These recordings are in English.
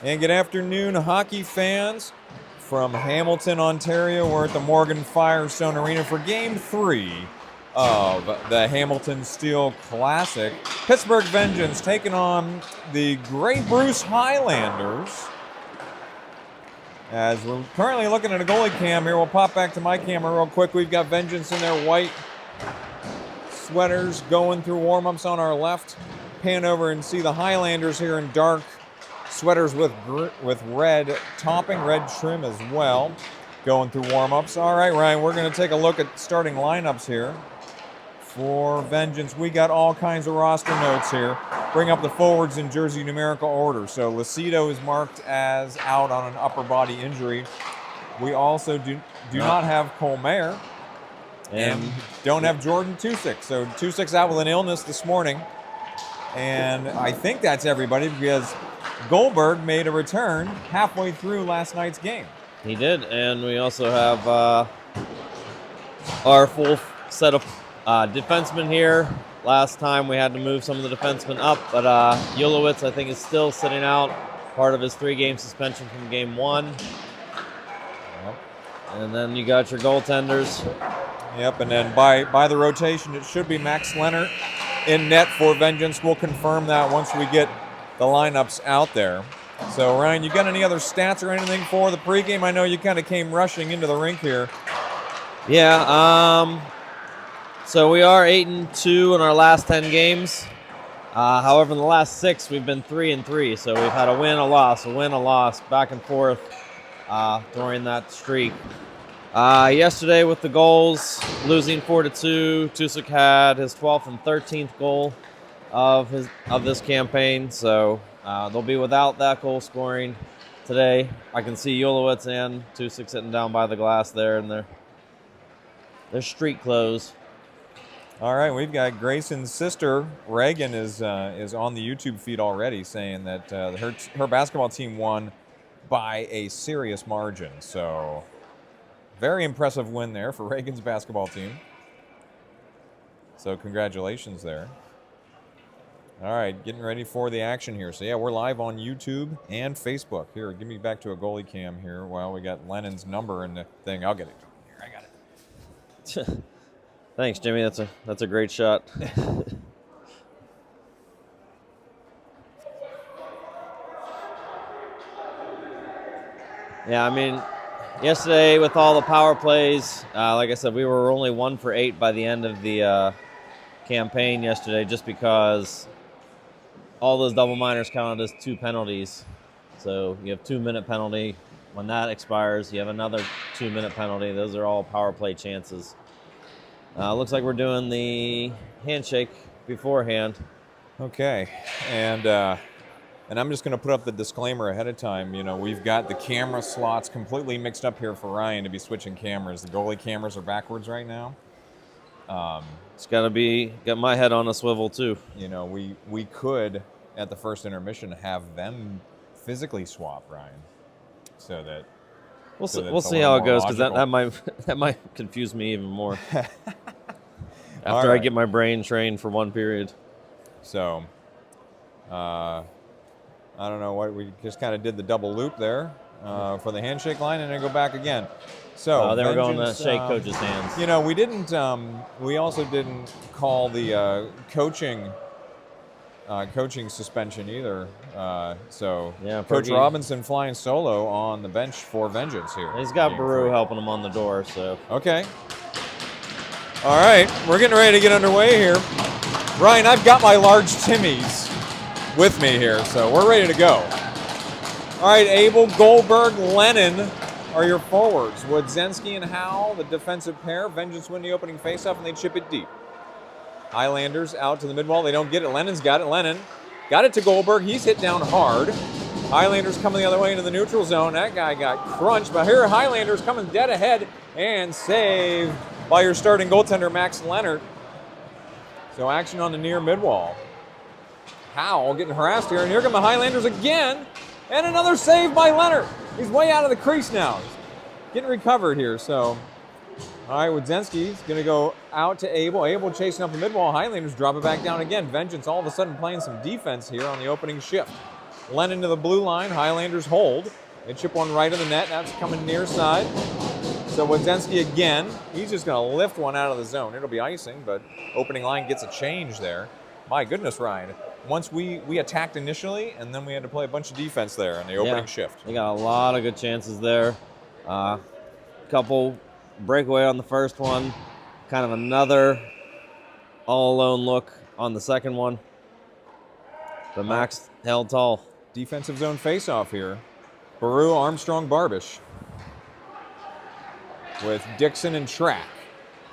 And good afternoon, hockey fans from Hamilton, Ontario. We're at the Morgan Firestone Arena for Game 3 of the Hamilton Steel Classic. Pittsburgh Vengeance taking on the Grey Bruce Highlanders. As we're currently looking at a goalie cam here, we'll pop back to my camera real quick. We've got Vengeance in their white sweaters going through warm-ups on our left. Pan over and see the Highlanders here in dark sweaters with red topping, red trim as well, going through warm-ups. All right, Ryan, we're going to take a look at starting lineups here for Vengeance. We got all kinds of roster notes here. Bring up the forwards in jersey numerical order. So Lucido is marked as out on an upper body injury. We also do not have Cole Mayer and don't have Jordan Tusick. So Tusick's out with an illness this morning. And I think that's everybody because Goldberg made a return halfway through last night's game. He did, and we also have our full set of defensemen here. Last time we had to move some of the defensemen up, but Ulowitz, I think, is still sitting out, part of his 3-game suspension from Game 1. Yep. And then you got your goaltenders. Yep, and then by the rotation, it should be Max Leonard in net for Vengeance. We'll confirm that once we get the lineups out there. So, Ryan, you got any other stats or anything for the pregame? I know you kind of came rushing into the rink here. Yeah, so we are 8-2 in our last 10 games. However, in the last 6, we've been 3-3. So we've had a win, a loss, back and forth during that streak. Yesterday with the goals, losing 4-2, Tusick had his 12th and 13th goal of this campaign, so they'll be without that goal scoring today. I can see Ulowitz and Tusick sitting down by the glass there in their street clothes. All right, we've got Grayson's sister Reagan is on the YouTube feed already, saying that her basketball team won by a serious margin. So very impressive win there for Reagan's basketball team. So congratulations there. All right, getting ready for the action here. So, yeah, we're live on YouTube and Facebook. Here, give me back to a goalie cam here while we got Lennon's number in the thing. I'll get it. Here, I got it. Thanks, Jimmy. That's a great shot. Yeah, I mean, yesterday with all the power plays, like I said, we were only 1 for 8 by the end of the campaign yesterday just because all those double minors counted as 2 penalties. So you have 2-minute penalty. When that expires, you have another 2-minute penalty. Those are all power play chances. Looks like we're doing the handshake beforehand. Okay, and I'm just going to put up the disclaimer ahead of time. You know, we've got the camera slots completely mixed up here for Ryan to be switching cameras. The goalie cameras are backwards right now. It's got my head on a swivel too. You know, we could at the first intermission have them physically swap, Ryan, so that we'll see how it goes because that might confuse me even more after I get my brain trained for one period. So, I don't know what we just kind of did the double loop there for the handshake line and then go back again. So they were going to shake coach's hands. You know, we didn't. We also didn't call the coaching suspension either. So yeah, Coach Robinson flying solo on the bench for Vengeance here. He's got Baru helping him on the door. So okay. All right, we're getting ready to get underway here. Ryan, I've got my large Timmies with me here, so we're ready to go. All right, Abel, Goldberg, Lennon are your forwards. Wodzensky and Howell, the defensive pair. Vengeance win the opening faceoff, and they chip it deep. Highlanders out to the mid-wall. They don't get it. Lennon's got it. Lennon got it to Goldberg. He's hit down hard. Highlanders coming the other way into the neutral zone. That guy got crunched, but here are Highlanders coming dead ahead and saved by your starting goaltender, Max Leonard. So action on the near mid-wall. Howell getting harassed here, and here come the Highlanders again. And another save by Leonard. He's way out of the crease now. He's getting recovered here. So, all right, Wodzensky's going to go out to Abel. Abel chasing up the mid-wall. Highlanders drop it back down again. Vengeance all of a sudden playing some defense here on the opening shift. Lennon to the blue line. Highlanders hold. They chip one right of the net. That's coming near side. So Wadzenski again. He's just going to lift one out of the zone. It'll be icing, but opening line gets a change there. My goodness, Ryan. Once we attacked initially, and then we had to play a bunch of defense there in the opening shift. They got a lot of good chances there. Couple breakaway on the first one. Kind of another all-alone look on the second one. But Max held tall. Defensive zone face-off here. Baru, Armstrong, Barbish. With Dixon and Track.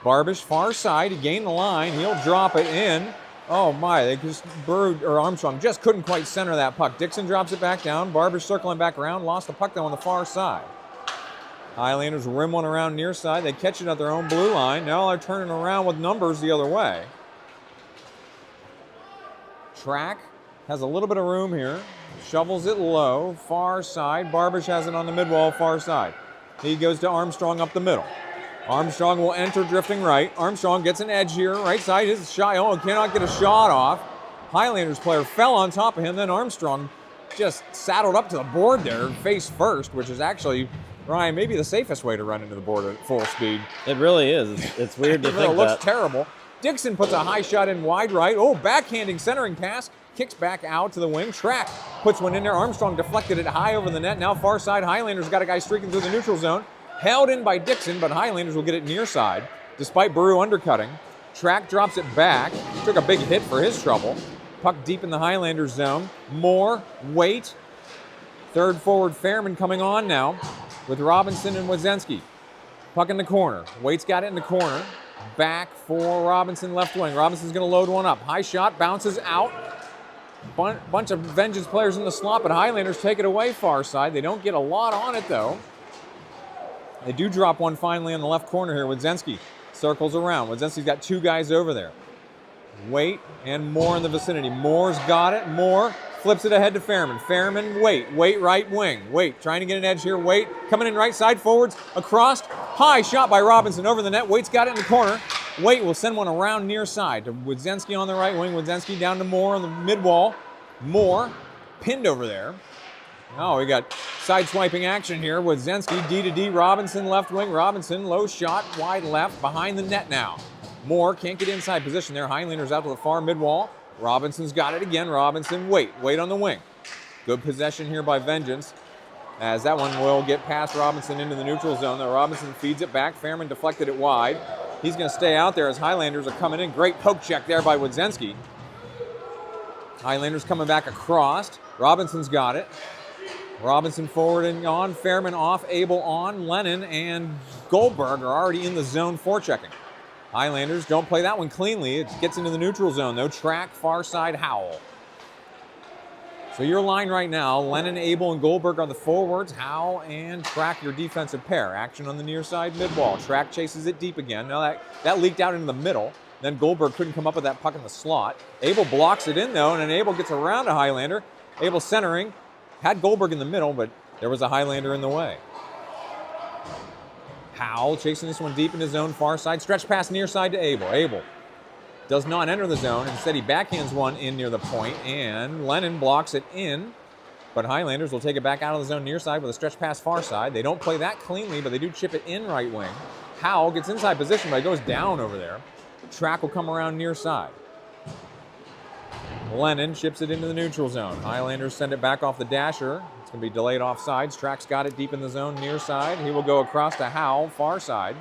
Barbish far side. He gained the line. He'll drop it in. Oh my, Armstrong just couldn't quite center that puck. Dixon drops it back down. Barbish circling back around. Lost the puck though on the far side. Highlanders rim one around near side. They catch it at their own blue line. Now they're turning around with numbers the other way. Track has a little bit of room here. Shovels it low. Far side. Barbish has it on the mid-wall far side. He goes to Armstrong up the middle. Armstrong will enter drifting right. Armstrong gets an edge here. Right side is shy. Oh, cannot get a shot off. Highlanders player fell on top of him. Then Armstrong just saddled up to the board there, face first, which is actually, Ryan, maybe the safest way to run into the board at full speed. It really is. It's weird to think that. It looks terrible. Dixon puts a high shot in wide right. Oh, backhanding centering pass. Kicks back out to the wing. Track puts one in there. Armstrong deflected it high over the net. Now far side. Highlanders got a guy streaking through the neutral zone. Held in by Dixon, but Highlanders will get it near side, despite Baru undercutting. Track drops it back. Took a big hit for his trouble. Puck deep in the Highlanders zone. Moore, Waite. Third forward Fairman coming on now with Robinson and Wadzenski. Puck in the corner. Waite's got it in the corner. Back for Robinson, left wing. Robinson's going to load one up. High shot, bounces out. Bunch of Vengeance players in the slot, but Highlanders take it away far side. They don't get a lot on it, though. They do drop one finally on the left corner here. Wadzenski circles around. Wadzenski's got two guys over there. Waite and Moore in the vicinity. Moore's got it. Moore flips it ahead to Fairman. Fairman, Waite. Waite right wing. Waite trying to get an edge here. Waite coming in right side forwards. Across. High shot by Robinson over the net. Waite's got it in the corner. Waite will send one around near side to Wadzenski on the right wing. Wadzenski down to Moore on the mid wall. Moore pinned over there. Oh, we got side-swiping action here. Wadzenski, D to D, Robinson, left wing. Robinson, low shot, wide left, behind the net now. Moore can't get inside position there. Highlanders out to the far mid-wall. Robinson's got it again. Robinson, Waite on the wing. Good possession here by Vengeance, as that one will get past Robinson into the neutral zone. Now Robinson feeds it back. Fairman deflected it wide. He's going to stay out there as Highlanders are coming in. Great poke check there by Wadzenski. Highlanders coming back across. Robinson's got it. Robinson forward and on, Fairman off, Abel on, Lennon and Goldberg are already in the zone forechecking. Highlanders don't play that one cleanly. It gets into the neutral zone though. Track, far side, Howell. So your line right now, Lennon, Abel, and Goldberg are the forwards. Howell and Track your defensive pair. Action on the near side mid-wall. Track chases it deep again. Now that leaked out into the middle. Then Goldberg couldn't come up with that puck in the slot. Abel blocks it in though, and then Abel gets around a Highlander. Abel centering. Had Goldberg in the middle, but there was a Highlander in the way. Howell chasing this one deep in his zone, far side. Stretch pass near side to Abel. Abel does not enter the zone. Instead, he backhands one in near the point, and Lennon blocks it in. But Highlanders will take it back out of the zone near side with a stretch pass far side. They don't play that cleanly, but they do chip it in right wing. Howell gets inside position, but it goes down over there. Track will come around near side. Lennon chips it into the neutral zone. Highlanders send it back off the dasher. It's going to be delayed offsides. Track's got it deep in the zone near side. He will go across to Howell, far side.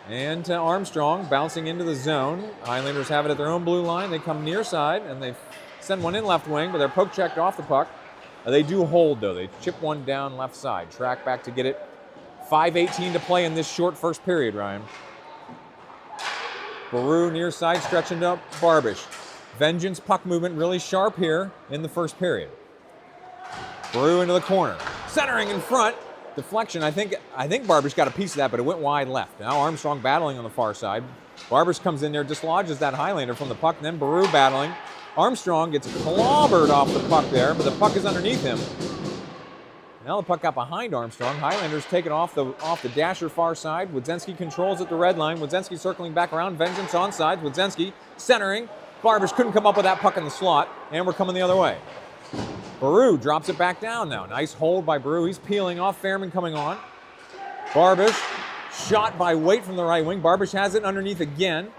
And to Armstrong, bouncing into the zone. Highlanders have it at their own blue line. They come near side, and they send one in left wing, but they're poke checked off the puck. They do hold, though. They chip one down left side. Track back to get it. 5:18 to play in this short first period, Ryan. Baru near side, stretching up Barbish. Vengeance puck movement really sharp here in the first period. Baru into the corner. Centering in front. Deflection. I think Barbish got a piece of that, but it went wide left. Now Armstrong battling on the far side. Barbish comes in there, dislodges that Highlander from the puck, and then Baru battling. Armstrong gets clobbered off the puck there, but the puck is underneath him. Now the puck got behind Armstrong. Highlanders take it off the dasher far side. Wadzenski controls at the red line. Wadzenski circling back around. Vengeance onside. Wadzenski centering. Barbish couldn't come up with that puck in the slot, and we're coming the other way. Baru drops it back down now. Nice hold by Baru. He's peeling off. Fairman coming on. Barbish, shot by Waite from the right wing. Barbish has it underneath again.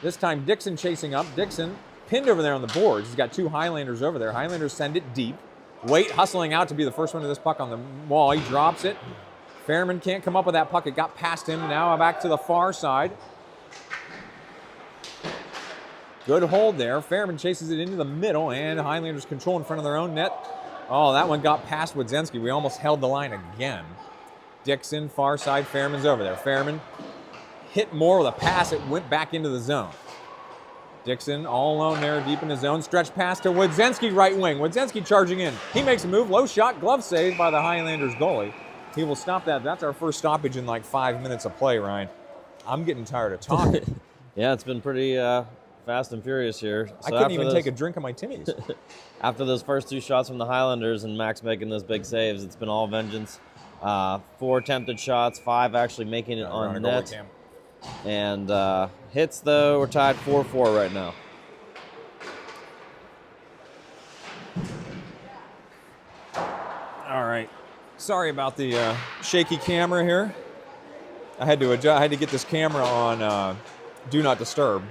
This time Dixon chasing up. Dixon pinned over there on the boards. He's got 2 Highlanders over there. Highlanders send it deep. Waite hustling out to be the first one to this puck on the wall. He drops it. Fairman can't come up with that puck. It got past him. Now back to the far side. Good hold there. Fairman chases it into the middle, and Highlanders control in front of their own net. Oh, that one got past Wodzinski. We almost held the line again. Dixon, far side. Fairman's over there. Fairman hit more with a pass. It went back into the zone. Dixon all alone there, deep in the zone. Stretch pass to Wodzinski, right wing. Wodzinski charging in. He makes a move. Low shot. Glove save by the Highlanders goalie. He will stop that. That's our first stoppage in like 5 minutes of play, Ryan. I'm getting tired of talking. Yeah, it's been pretty fast and furious here. So I couldn't even take a drink of my Timmies. After those first 2 shots from the Highlanders and Max making those big saves, it's been all vengeance. 4 attempted shots, 5 actually making it on net. And hits, though, we're tied 4-4 right now. All right. Sorry about the shaky camera here. I had to adjust. I had to get this camera on Do Not Disturb.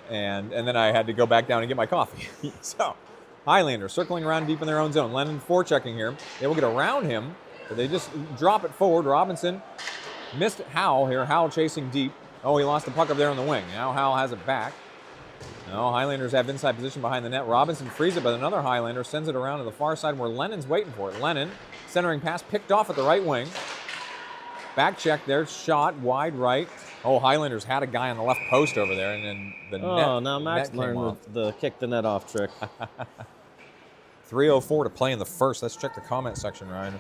And then I had to go back down and get my coffee. So, Highlanders circling around deep in their own zone. Lennon forechecking here. They will get around him, but they just drop it forward. Robinson missed Howell here. Howell chasing deep. Oh, he lost the puck up there on the wing. Now Howell has it back. No, Highlanders have inside position behind the net. Robinson frees it, but another Highlander sends it around to the far side where Lennon's waiting for it. Lennon, centering pass, picked off at the right wing. Back check there, shot wide right. Oh, Highlanders had a guy on the left post over there, and then the net. Oh, now Max learned the kick the net off trick. 3:04 to play in the first. Let's check the comment section, Ryan.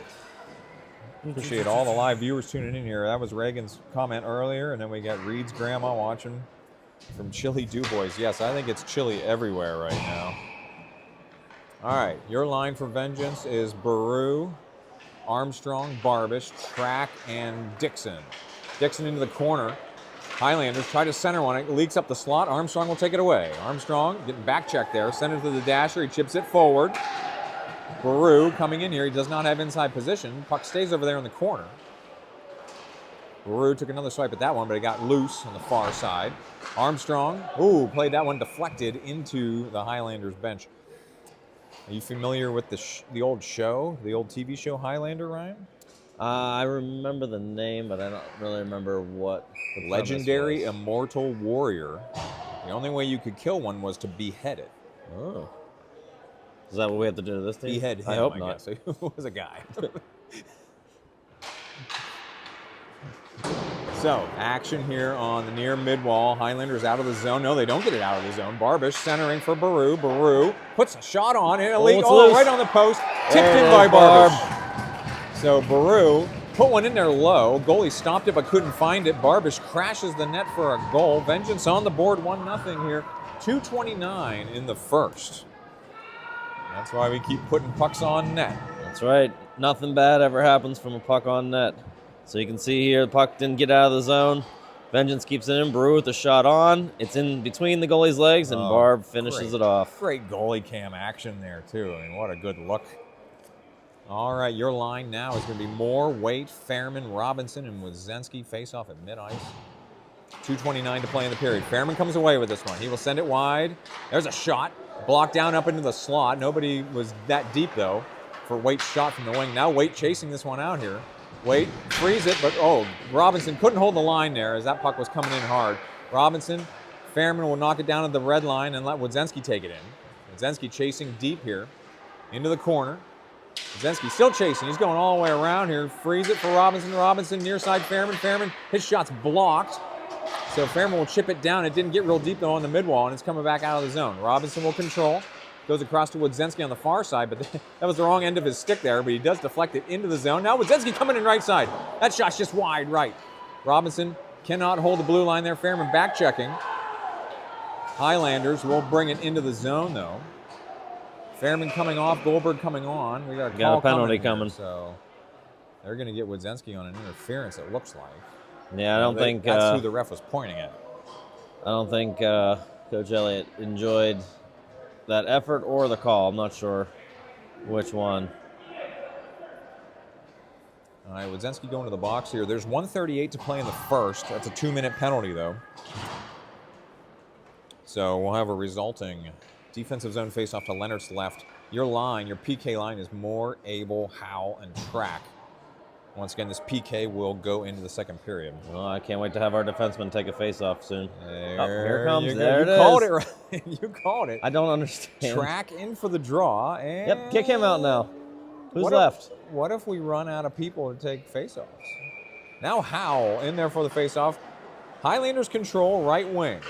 Appreciate all the live viewers tuning in here. That was Reagan's comment earlier, and then we got Reed's grandma watching from Chili DuBois. Yes, I think it's chilly everywhere right now. All right, your line for vengeance is Baru, Armstrong, Barbish, Track, and Dixon. Dixon into the corner. Highlanders try to center one. It leaks up the slot. Armstrong will take it away. Armstrong getting back check there. Send it to the dasher. He chips it forward. Baru coming in here. He does not have inside position. Puck stays over there in the corner. Baru took another swipe at that one, but it got loose on the far side. Armstrong, played that one deflected into the Highlanders bench. Are you familiar with the old show, the old TV show Highlander, Ryan? I remember the name, but I don't really remember what the Legendary was. Immortal Warrior. The only way you could kill one was to behead it. Oh. Is that what we have to do to this team? Behead him, I hope not. Guess. He was a guy. So, action here on the near mid-wall. Highlanders out of the zone. No, they don't get it out of the zone. Barbish centering for Baru. Baru puts a shot on it. Right on the post. Tipped in by Barbish. So, Baru put one in there low. Goalie stopped it but couldn't find it. Barbish crashes the net for a goal. Vengeance on the board, 1-0 here. 2:29 in the first. That's why we keep putting pucks on net. That's right. Nothing bad ever happens from a puck on net. So you can see here, the puck didn't get out of the zone. Vengeance keeps it in. Baru with the shot on. It's in between the goalie's legs, and Barb finishes it off. Great goalie cam action there, too. I mean, what a good look. All right, your line now is going to be Moore, Waite, Fairman, Robinson, and Wodzinski face off at mid-ice. 2:29 to play in the period. Fairman comes away with this one. He will send it wide. There's a shot. Blocked down up into the slot. Nobody was that deep, though, for Waite's shot from the wing. Now Waite chasing this one out here. Waite frees it, but Robinson couldn't hold the line there as that puck was coming in hard. Robinson, Fairman will knock it down at the red line and let Wodzinski take it in. Wodzinski chasing deep here into the corner. Wodzinski still chasing. He's going all the way around here. Frees it for Robinson. Robinson near side Fairman. Fairman, his shot's blocked. So Fairman will chip it down. It didn't get real deep, though, on the mid-wall, and it's coming back out of the zone. Robinson will control. Goes across to Wodzinski on the far side, but that was the wrong end of his stick there, but he does deflect it into the zone. Now Wodzinski coming in right side. That shot's just wide right. Robinson cannot hold the blue line there. Fairman back checking. Highlanders will bring it into the zone, though. Fairman coming off, Goldberg coming on. We got a penalty coming. So they're going to get Wodzinski on an interference, it looks like. Yeah, I don't think that's who the ref was pointing at. I don't think Coach Elliott enjoyed that effort or the call. I'm not sure which one. All right, Wadzinski going to the box here. There's 1:38 to play in the first. That's a 2-minute penalty, though. So we'll have a resulting defensive zone faceoff to Leonard's left. Your line, your PK line, is Moore, Abel, Howell, and Track. Once again, this PK will go into the second period. Oh, I can't wait to have our defenseman take a faceoff soon. Here it comes. You There it is. You called it right. You called it. I don't understand. Track in for the draw. And yep, kick him out now. Who's what left? What if we run out of people to take faceoffs? Now Howell in there for the faceoff. Highlanders control right wing.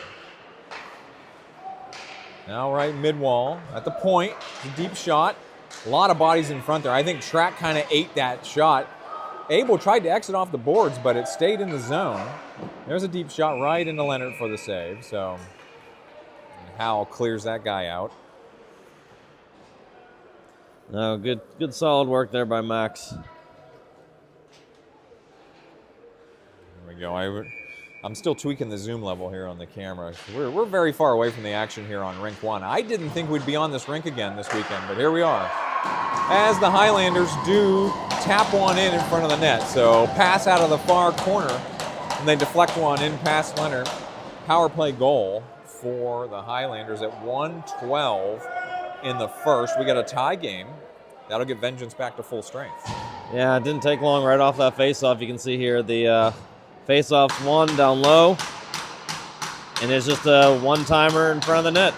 Now right mid-wall at the point. It's a deep shot. A lot of bodies in front there. I think Track kind of ate that shot. Abel tried to exit off the boards, but it stayed in the zone. There's a deep shot right into Leonard for the save. So Howell clears that guy out. No, good solid work there by Max. There we go. I'm still tweaking the zoom level here on the camera. We're very far away from the action here on Rink 1. I didn't think we'd be on this rink again this weekend, but here we are. As the Highlanders do tap one in front of the net. So pass out of the far corner, and they deflect one in past Leonard. Power play goal for the Highlanders at 1:12 in the first. We got a tie game. That'll get Vengeance back to full strength. Yeah, it didn't take long right off that face-off. You can see here the face-off's one down low, and it's just a one-timer in front of the net.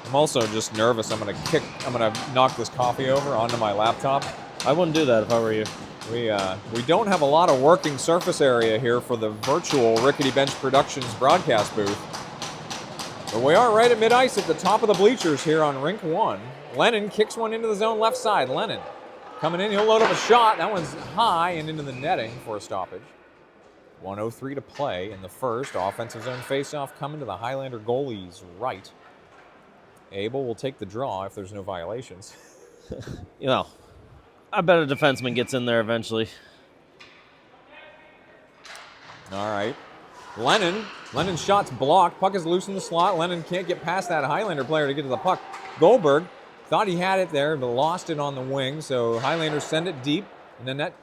I'm also just nervous. I'm gonna knock this coffee over onto my laptop. I wouldn't do that if I were you. We don't have a lot of working surface area here for the virtual Rickety Bench Productions broadcast booth. But we are right at mid-ice at the top of the bleachers here on Rink 1. Lennon kicks one into the zone left side. Lennon coming in. He'll load up a shot. That one's high and into the netting for a stoppage. 1:03 to play in the first. Offensive zone faceoff coming to the Highlander goalie's right. Abel will take the draw if there's no violations. You know, I bet a defenseman gets in there eventually. All right. Lennon's shot's blocked. Puck is loose in the slot. Lennon can't get past that Highlander player to get to the puck. Goldberg thought he had it there, but lost it on the wing. So Highlanders send it deep, and then that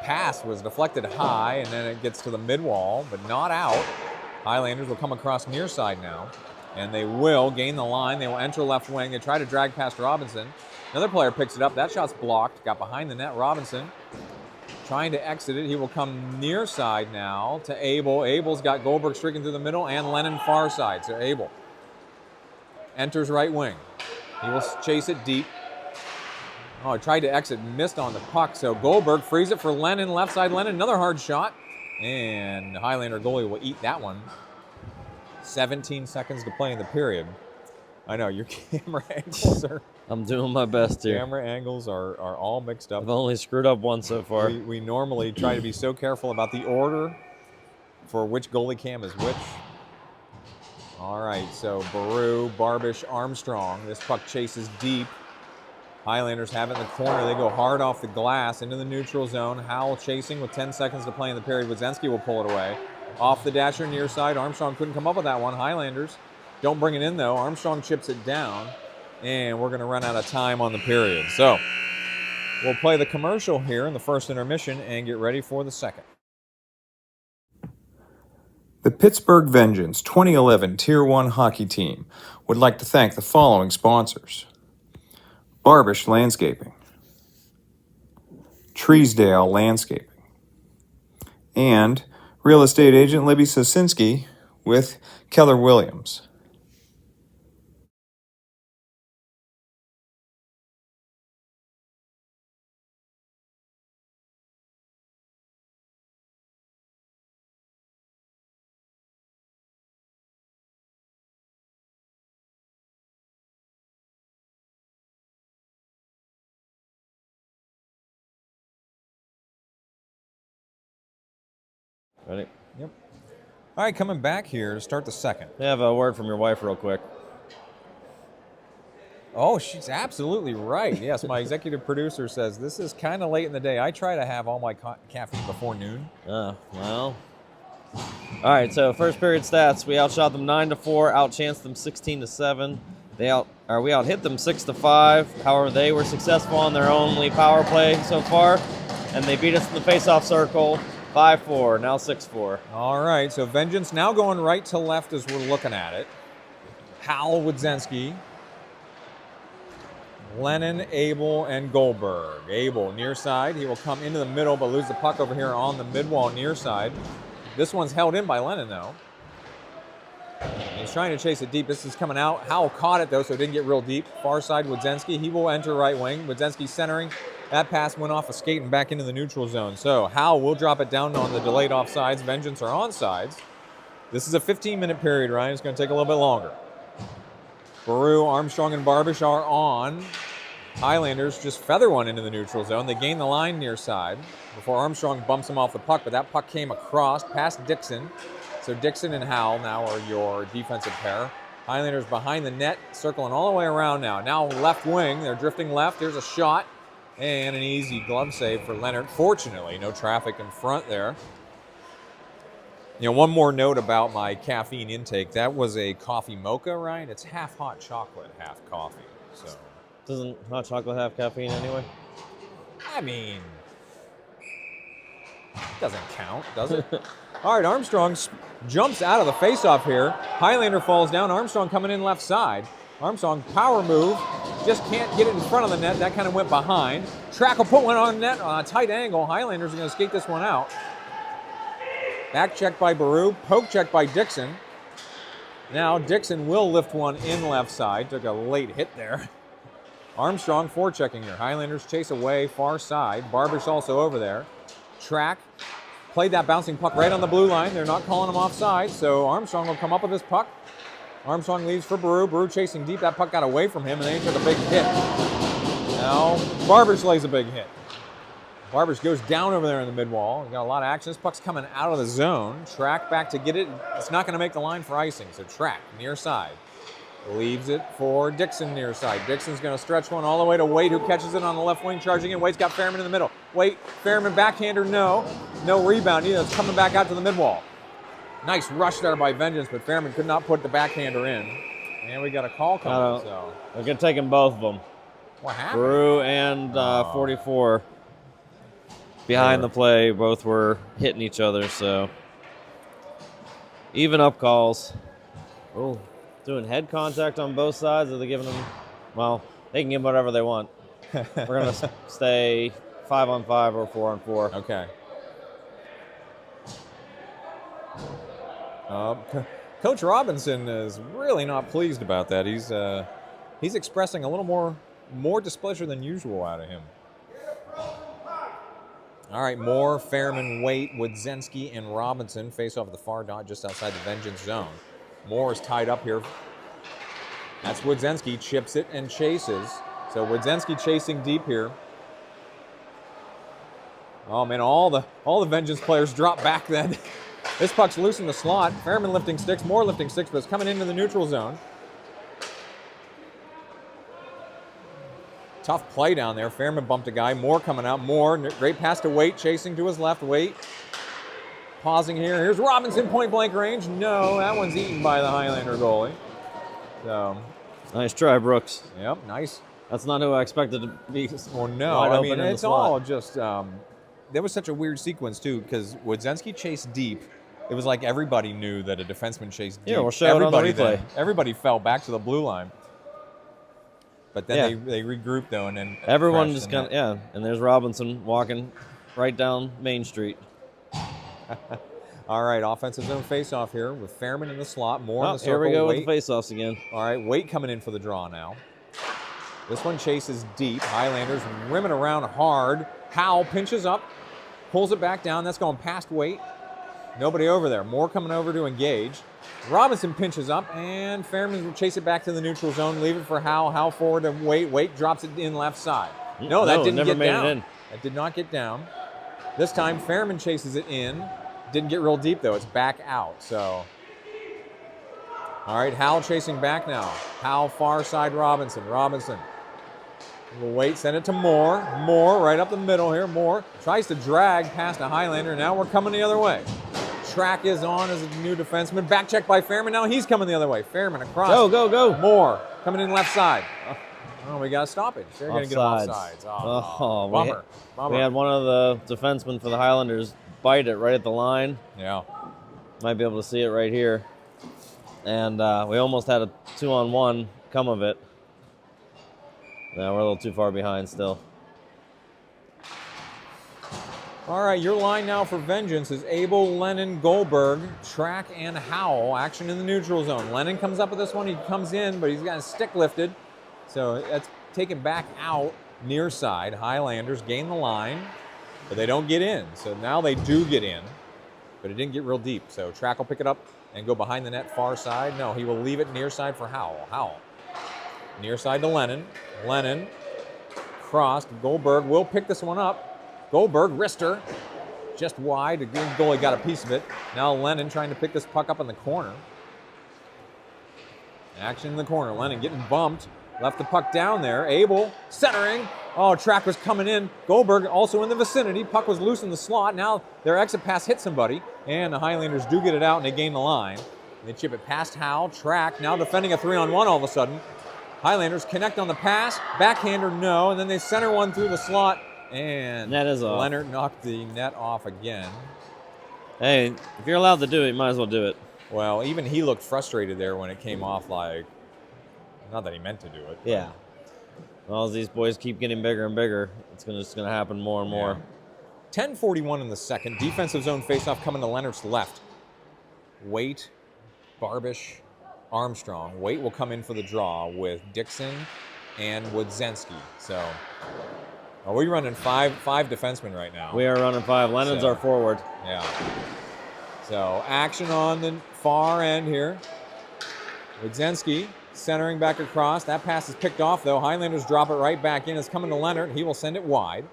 pass was deflected high, and then it gets to the mid-wall, but not out. Highlanders will come across near side now, and they will gain the line. They will enter left wing. They try to drag past Robinson. Another player picks it up. That shot's blocked. Got behind the net. Robinson trying to exit it. He will come near side now to Abel. Abel's got Goldberg streaking through the middle and Lennon far side. So Abel enters right wing. He will chase it deep. Oh, he tried to exit, missed on the puck. So Goldberg frees it for Lennon, left side Lennon. Another hard shot. And the Highlander goalie will eat that one. 17 seconds to play in the period. I know, your camera angles are... I'm doing my best here. Camera angles are all mixed up. I've only screwed up one so far. We normally try to be so careful about the order for which goalie cam is which. All right, so Baru, Barbish, Armstrong. This puck chases deep. Highlanders have it in the corner. They go hard off the glass into the neutral zone. Howell chasing with 10 seconds to play in the period. Wadzinski will pull it away. Off the dasher near side. Armstrong couldn't come up with that one. Highlanders don't bring it in, though. Armstrong chips it down. And we're going to run out of time on the period. So we'll play the commercial here in the first intermission and get ready for the second. The Pittsburgh Vengeance 2011 Tier 1 hockey team would like to thank the following sponsors: Barbish Landscaping, Treesdale Landscaping, and real estate agent Libby Sosinski with Keller Williams. Ready? Yep. All right, coming back here to start the second. I have a word from your wife real quick. Oh, she's absolutely right. Yes, my executive producer says this is kind of late in the day. I try to have all my caffeine before noon. Well. All right, so first period stats. We outshot them 9-4, outchanced them 16-7. We out hit them 6-5. However, they were successful on their only power play so far, and they beat us in the face-off circle 5-4. Now 6-4. All right, so Vengeance now going right to left as we're looking at it. Hal Wodzenski, Lennon, Abel, and Goldberg. Abel near side. He will come into the middle, but lose the puck over here on the mid-wall near side. This one's held in by Lennon, though. He's trying to chase it deep. This is coming out. Howell caught it, though, so it didn't get real deep. Far side, Wodzenski. He will enter right wing. Wodzenski centering. That pass went off a skate and back into the neutral zone. So Howell will drop it down on the delayed offsides. Vengeance are onsides. This is a 15-minute period, Ryan. It's going to take a little bit longer. Baru, Armstrong, and Barbish are on. Highlanders just feather one into the neutral zone. They gain the line near side before Armstrong bumps him off the puck, but that puck came across past Dixon. So Dixon and Howell now are your defensive pair. Highlanders behind the net, circling all the way around now. Now left wing, they're drifting left. There's a shot and an easy glove save for Leonard. Fortunately, no traffic in front there. You know, one more note about my caffeine intake. That was a coffee mocha, right? It's half hot chocolate, half coffee. So Doesn't hot chocolate have caffeine anyway? I mean, doesn't count, does it? All right, Armstrong jumps out of the faceoff here. Highlander falls down. Armstrong coming in left side. Armstrong power move, just can't get it in front of the net. That kind of went behind. Track will put one on net on a tight angle. Highlanders are going to skate this one out. Back check by Baru, poke check by Dixon. Now Dixon will lift one in left side. Took a late hit there. Armstrong forechecking here. Highlanders chase away far side. Barbish also over there. Track. Played that bouncing puck right on the blue line. They're not calling him offside, so Armstrong will come up with this puck. Armstrong leaves for Baru. Baru chasing deep. That puck got away from him, and then he took a big hit. Now Barbish lays a big hit. Barbish goes down over there in the mid-wall. Got a lot of action. This puck's coming out of the zone. Track back to get it. It's not going to make the line for icing, so Track near side. Leaves it for Dixon near side. Dixon's going to stretch one all the way to Wade, who catches it on the left wing, charging in. Wade's got Fairman in the middle. Wade, Fairman backhander, no. No rebound either. It's coming back out to the mid-wall. Nice rush there by Vengeance, but Fairman could not put the backhander in. And we got a call coming. So We're going to take them both of them. What happened? Baru and 44. Behind the play, both were hitting each other, so even up calls. Oh, doing head contact on both sides. Are they giving them? Well, they can give whatever they want. We're gonna stay 5-on-5 or 4-on-4. Okay. Coach Robinson is really not pleased about that. He's expressing a little more displeasure than usual out of him. All right, Moore, Fairman, Waite, Wodzenski, and Robinson face off at the far dot just outside the Vengeance zone. Moore is tied up here. That's Wodzenski, chips it and chases. So Wodzenski chasing deep here. Oh man, all the Vengeance players drop back then. This puck's loose in the slot. Fairman lifting sticks, Moore lifting sticks, but it's coming into the neutral zone. Tough play down there. Fairman bumped a guy. Moore coming out. Moore, great pass to Waite, chasing to his left. Waite pausing here. Here's Robinson, point blank range. No, that one's eaten by the Highlander goalie. So, nice try, Brooks. Yep, nice. That's not who I expected to be. Well, no, I mean, it's all just, that was such a weird sequence, too, because Wodzenski chased deep. It was like everybody knew that a defenseman chased deep. Yeah, we'll show it on the replay. Everybody fell back to the blue line. But then they regrouped, though, and then everyone just kind of, and there's Robinson walking right down Main Street. All right, offensive zone face-off here with Fairman in the slot, Moore in the circle. Here we go Waite. with the face-offs again. All right, Waite coming in for the draw now. This one chases deep. Highlanders rimming around hard. Howell pinches up, pulls it back down. That's going past Waite. Nobody over there. Moore coming over to engage. Robinson pinches up, and Fairman will chase it back to the neutral zone, leave it for Howell. Howell forward to Waite. Waite drops it in left side. No, that didn't get down. It in. That did not get down. This time, Fairman chases it in. Didn't get real deep, though. It's back out, so. All right, Howell chasing back now. Howell far side Robinson. Robinson will Waite, send it to Moore. Moore right up the middle here. Moore tries to drag past a Highlander. Now we're coming the other way. Track is on as a new defenseman. Back check by Fairman. Now he's coming the other way. Fairman across. Go. Moore. coming in left side. Oh, we got a stoppage. They're going to get him offsides. Oh, bummer. We had one of the defensemen for the Highlanders bite it right at the line. Yeah. Might be able to see it right here. And we almost had a 2-on-1 come of it. No, we're a little too far behind still. All right, your line now for vengeance is Abel, Lennon, Goldberg, Track, and Howell. Action in the neutral zone. Lennon comes up with this one. He comes in, but he's got his stick lifted. So that's taken back out near side. Highlanders gain the line, but they don't get in. So now they do get in, but it didn't get real deep. So Track will pick it up and go behind the net far side. No, he will leave it near side for Howell. Howell. Near side to Lennon. Lennon crossed. Goldberg will pick this one up. Goldberg, wrister, just wide. The goalie got a piece of it. Now Lennon trying to pick this puck up in the corner. Action in the corner. Lennon getting bumped. Left the puck down there. Abel centering. Oh, Track was coming in. Goldberg also in the vicinity. Puck was loose in the slot. Now their exit pass hit somebody. And the Highlanders do get it out and they gain the line. And they chip it past Howell. Track now defending a 3-on-1 all of a sudden. Highlanders connect on the pass. Backhander, no. And then they center one through the slot. And net is off. Leonard knocked the net off again. Hey, if you're allowed to do it, you might as well do it. Well, even he looked frustrated there when it came off, like, not that he meant to do it. Yeah. Well, as these boys keep getting bigger and bigger, it's just going to happen more and more. 10:41 in the second. Defensive zone faceoff coming to Leonard's left. Waite, Barbish, Armstrong. Waite will come in for the draw with Dixon and Wodzenski. So... are we running five defensemen right now? We are running 5. Lennon's our forward. Yeah. So action on the far end here. Wodzenski centering back across. That pass is picked off, though. Highlanders drop it right back in. It's coming to Leonard. He will send it wide.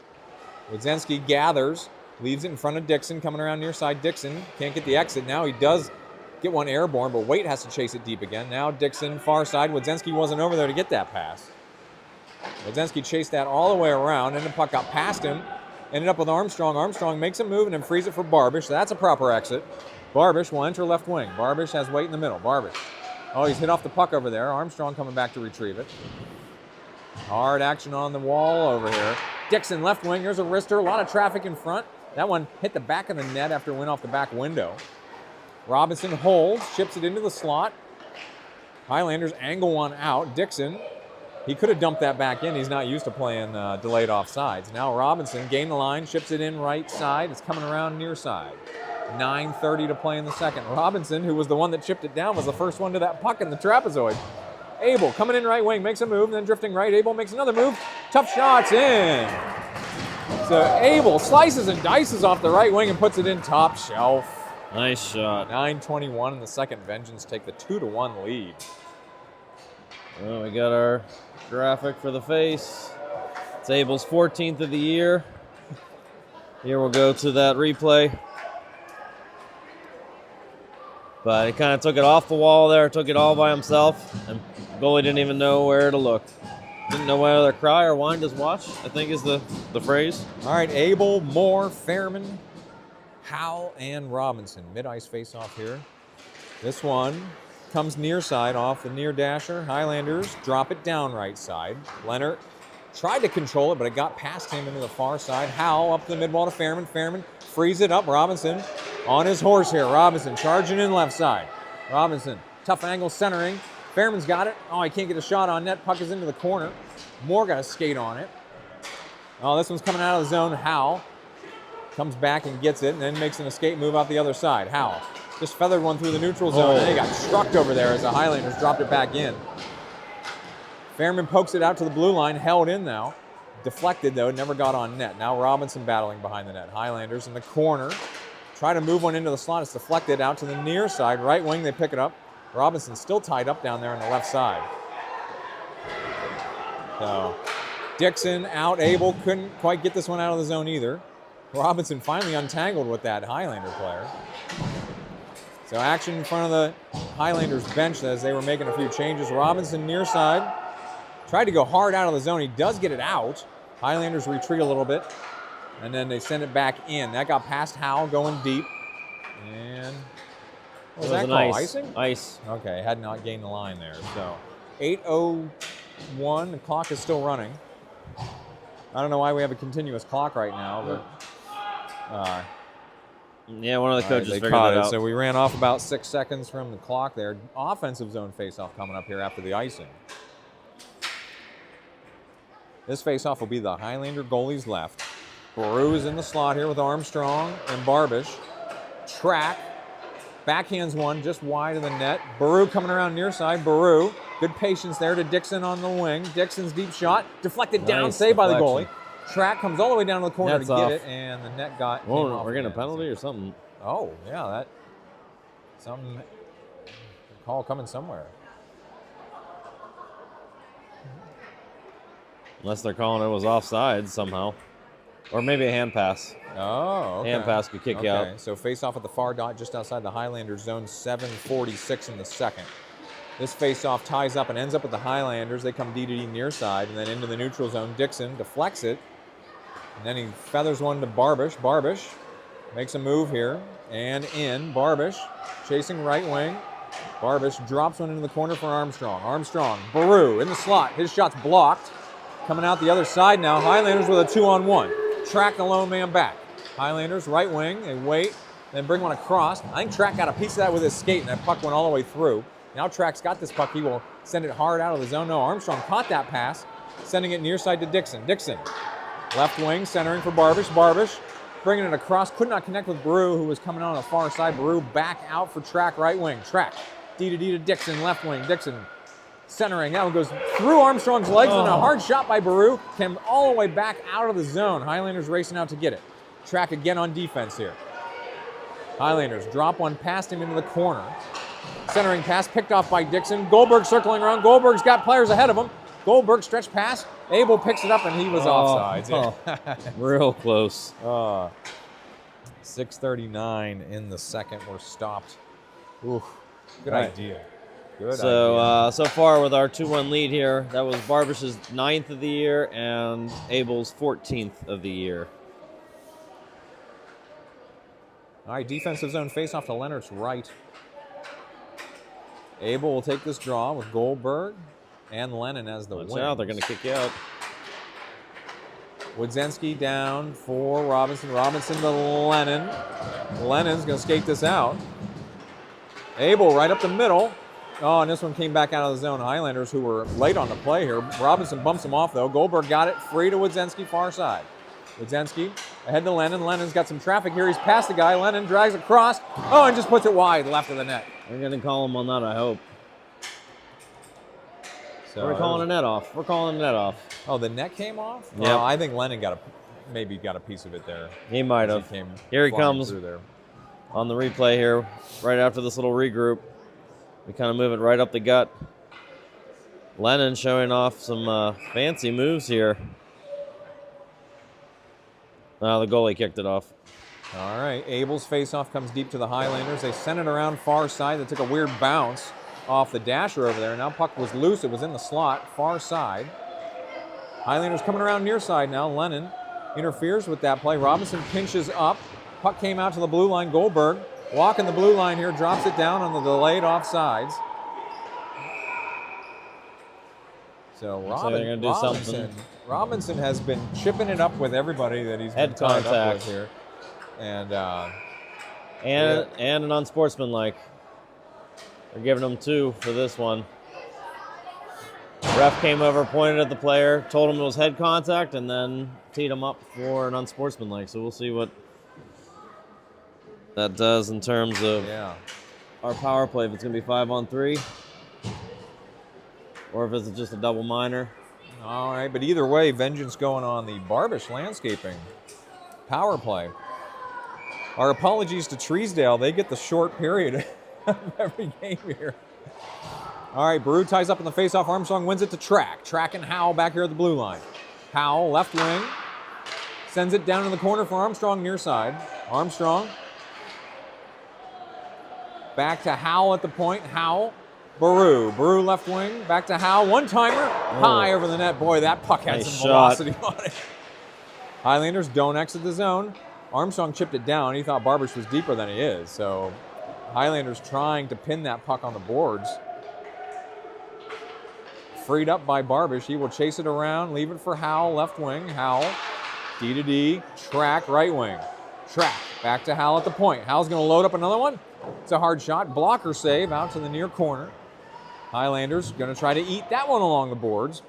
Wodzenski gathers, leaves it in front of Dixon, coming around near side. Dixon can't get the exit. Now he does get one airborne, but Waite has to chase it deep again. Now Dixon, far side. Wodzenski wasn't over there to get that pass. Wodzenski chased that all the way around, and the puck got past him. Ended up with Armstrong. Armstrong makes a move and then frees it for Barbish. So that's a proper exit. Barbish will enter left wing. Barbish has Waite in the middle. Barbish. Oh, he's hit off the puck over there. Armstrong coming back to retrieve it. Hard action on the wall over here. Dixon left wing. There's a wrister. A lot of traffic in front. That one hit the back of the net after it went off the back window. Robinson holds, ships it into the slot. Highlanders angle one out. Dixon. He could have dumped that back in. He's not used to playing delayed offsides. Now Robinson gained the line, ships it in right side. It's coming around near side. 9:30 to play in the second. Robinson, who was the one that chipped it down, was the first one to that puck in the trapezoid. Abel coming in right wing, makes a move, then drifting right. Abel makes another move. Tough shots in. So Abel slices and dices off the right wing and puts it in top shelf. Nice shot. 9:21 in the second. Vengeance take the 2-1 lead. Well, we got our graphic for the face. It's Abel's 14th of the year. Here we'll go to that replay. But he kind of took it off the wall there, took it all by himself, and goalie didn't even know where to look. Didn't know whether to cry or wind his watch, I think is the phrase. All right, Abel, Moore, Fairman, Howell, and Robinson. Mid-ice face-off here. This one comes near side off the near dasher. Highlanders drop it down right side. Leonard tried to control it, but it got past him into the far side. Howell up the mid-wall to Fairman. Fairman frees it up. Robinson on his horse here. Robinson charging in left side. Robinson, tough angle centering. Fairman's got it. Oh, he can't get a shot on net. Puck is into the corner. Moore got a skate on it. Oh, this one's coming out of the zone. Howell comes back and gets it and then makes an escape move out the other side. Howell just feathered one through the neutral zone, and he got struck over there as the Highlanders dropped it back in. Fairman pokes it out to the blue line, held in now. Deflected, though, never got on net. Now Robinson battling behind the net. Highlanders in the corner. Try to move one into the slot. It's deflected out to the near side. Right wing, they pick it up. Robinson still tied up down there on the left side. So Dixon out. Abel couldn't quite get this one out of the zone either. Robinson finally untangled with that Highlander player. So action in front of the Highlanders bench as they were making a few changes. Robinson near side. Tried to go hard out of the zone. He does get it out. Highlanders retreat a little bit. And then they send it back in. That got past Howell going deep. And what was that called? Icing? Ice. Okay, had not gained the line there. So 8:01. The clock is still running. I don't know why we have a continuous clock right now, but yeah, one of the coaches they figured caught that it. out. So we ran off about 6 seconds from the clock there. Offensive zone faceoff coming up here after the icing. This faceoff will be the Highlander goalie's left. Baru is in the slot here with Armstrong and Barbish. Track. Backhands one just wide of the net. Baru coming around near side. Baru. Good patience there to Dixon on the wing. Dixon's deep shot. Deflected down. Nice Saved by the goalie. deflection. Track comes all the way down to the corner Net's to get off. it, and the net got. Oh, we're getting a penalty or something. Oh, yeah, that. Some call coming somewhere. Unless they're calling it was offside somehow. Or maybe a hand pass. Oh, okay. Hand pass could kick you out. So face off at the far dot just outside the Highlanders zone, 7:46 in the second. This face-off ties up and ends up at the Highlanders. They come D-to-D near side and then into the neutral zone. Dixon deflects it. And then he feathers one to Barbish. Barbish makes a move here and in. Barbish chasing right wing. Barbish drops one into the corner for Armstrong. Armstrong, Baru in the slot. His shot's blocked. Coming out the other side now. Highlanders with a 2-on-1. Track the lone man back. Highlanders right wing. They wait, then bring one across. I think Track got a piece of that with his skate, and that puck went all the way through. Now Track's got this puck. He will send it hard out of the zone. No, Armstrong caught that pass, sending it near side to Dixon. Dixon, left wing, centering for Barbish. Barbish bringing it across. Could not connect with Baru, who was coming on the far side. Baru back out for Track right wing. Track, D-to-D to Dixon, left wing. Dixon centering. That one goes through Armstrong's legs, and a hard shot by Baru came all the way back out of the zone. Highlanders racing out to get it. Track again on defense here. Highlanders drop one past him into the corner. Centering pass picked off by Dixon. Goldberg circling around. Goldberg's got players ahead of him. Goldberg stretch pass. Abel picks it up, and he was offsides. Real close. 6:39 in the second. We're stopped. Ooh, good idea. Good So idea. so far with our 2-1 lead here, that was Barbish's 9th of the year and Abel's 14th of the year. All right, defensive zone face-off to Leonard's right. Abel will take this draw with Goldberg and Lennon as the Watch wins. out, they're going to kick you out. Wodzinski down for Robinson. Robinson to Lennon. Lennon's going to skate this out. Abel right up the middle. Oh, and this one came back out of the zone. Highlanders, who were late on the play here. Robinson bumps him off, though. Goldberg got it free to Wodzinski, far side. Wodzinski ahead to Lennon. Lennon's got some traffic here. He's past the guy. Lennon drags across. Oh, and just puts it wide, left of the net. We're going to call him on that, I hope. So We're calling a net off. We're calling a net off. Oh, the net came off? Yeah. I think Lennon maybe got a piece of it there. He might As have. came Here he flying comes through there. on the replay here, right after this little regroup. We kind of move it right up the gut. Lennon showing off some fancy moves here. The goalie kicked it off. All right, Abel's faceoff comes deep to the Highlanders. They sent it around far side. They took a weird bounce off the dasher over there. Now puck was loose. It was in the slot, far side. Highlanders coming around near side now. Lennon interferes with that play. Robinson pinches up. Puck came out to the blue line. Goldberg walking the blue line here, drops it down on the delayed offsides. So they're gonna do something. Robinson has been chipping it up with everybody that he's been Head tied up contact. with here. And And an unsportsmanlike. They're giving them 2 for this one. Ref came over, pointed at the player, told him it was head contact, and then teed him up for an unsportsmanlike. So we'll see what that does in terms of our power play. If it's going to be 5-on-3, or if it's just a double minor. all right, but either way, vengeance going on the Barbish Landscaping power play. Our apologies to Treesdale. They get the short period of every game here. All right, Baru ties up in the faceoff. Armstrong wins it to Track. Track and Howell back here at the blue line. Howell, left wing, sends it down in the corner for Armstrong near side. Armstrong back to Howell at the point. Howell, Baru left wing, back to Howell. One-timer, high over the net. Boy, that puck had Nice some shot. velocity on it. Highlanders don't exit the zone. Armstrong chipped it down. He thought Barbish was deeper than he is. So Highlanders trying to pin that puck on the boards. freed up by Barbish. He will chase it around, leave it for Howell, left wing. Howell, D to D, track, right wing. Track, back to Howell at the point. Howell's going to load up another one. It's a hard shot. Blocker save out to the near corner. Highlanders going to try to eat that one along the boards.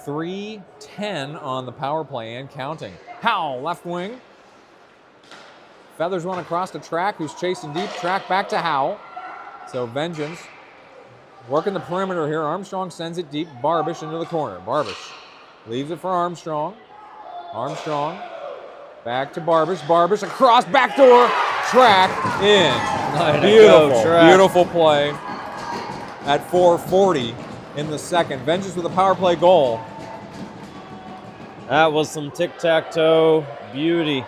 3-10 on the power play and counting. Howell, left wing. Feathers one across the track, who's chasing deep. Track back to Howell. So Vengeance working the perimeter here. Armstrong sends it deep. Barbish into the corner. Barbish leaves it for Armstrong. Armstrong back to Barbish. Barbish across, backdoor, track, in. Beautiful, beautiful play at 4:40 in the second. Vengeance with a power play goal. That was some tic-tac-toe beauty.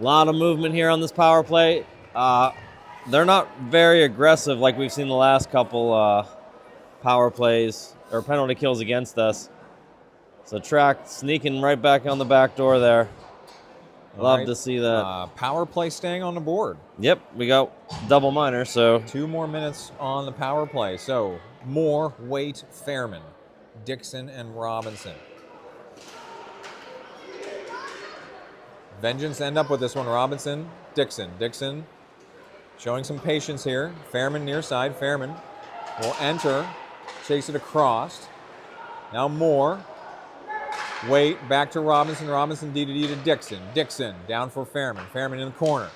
A lot of movement here on this power play. They're not very aggressive like we've seen the last couple power plays or penalty kills against us. So track sneaking right back on the back door there. Love to see that. Power play staying on the board. Yep, we got double minor, so. 2 more minutes on the power play. So Moore, Waite, Fairman, Dixon, and Robinson. Vengeance end up with this one. Robinson, Dixon. Dixon showing some patience here. Fairman near side. Fairman will enter, chase it across. Now Moore. Waite back to Robinson. Robinson D to D to Dixon. Dixon down for Fairman. Fairman in the corner.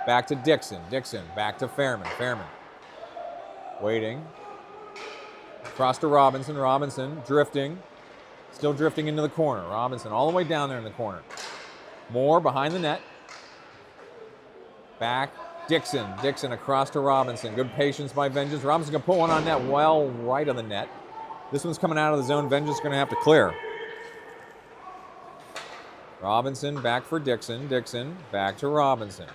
Back to Dixon. Dixon back to Fairman. Fairman waiting. Across to Robinson. Robinson drifting. Still drifting into the corner. Robinson all the way down there in the corner. Moore behind the net. Back. Dixon. Dixon across to Robinson. Good patience by Vengeance. Robinson going to put one on net well right of the net. This one's coming out of the zone. Vengeance going to have to clear. Robinson back for Dixon. Dixon back to Robinson.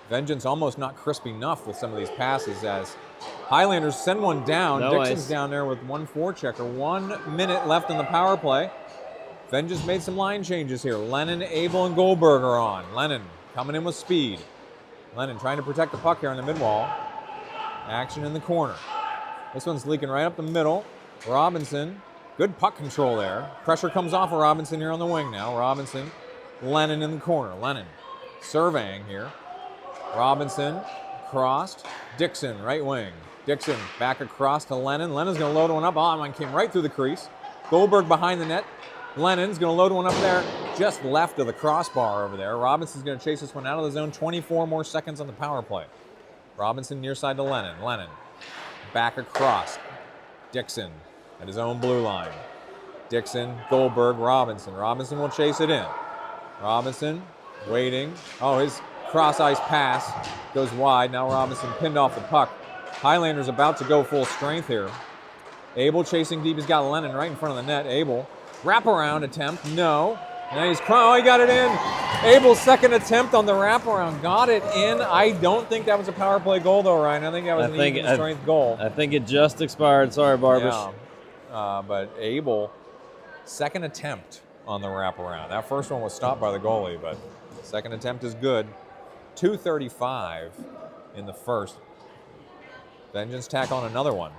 Vengeance almost not crisp enough with some of these passes as Highlanders send one down. Dixon's down there with 1 forechecker. 1 minute left in the power play. Vengeance made some line changes here. Lennon, Abel, and Goldberg are on. Lennon coming in with speed. Lennon trying to protect the puck here on the midwall. Action in the corner. This one's leaking right up the middle. Robinson. Good puck control there. Pressure comes off of Robinson here on the wing now. Robinson, Lennon in the corner. Lennon surveying here. Robinson, crossed. Dixon, right wing. Dixon back across to Lennon. Lennon's going to load one up. Oh, one came right through the crease. Goldberg behind the net. Lennon's going to load one up there just left of the crossbar over there. Robinson's going to chase this one out of the zone. 24 more seconds on the power play. Robinson near side to Lennon. Lennon back across. Dixon at his own blue line. Dixon, Goldberg, Robinson. Robinson will chase it in. Robinson waiting. Oh, his cross-ice pass goes wide. Now Robinson pinned off the puck. Highlanders about to go full strength here. Abel chasing deep. He's got Lennon right in front of the net. Abel, wraparound attempt. No. And he's crying. Oh, he got it in. Abel's second attempt on the wraparound. Got it in. I don't think that was a power play goal, though, Ryan. I think that was an even strength goal. I think it just expired. Sorry, Barbish. Yeah. But Abel, second attempt on the wraparound. That first one was stopped by the goalie, but second attempt is good. 2:35 in the first. Vengeance tack on another one.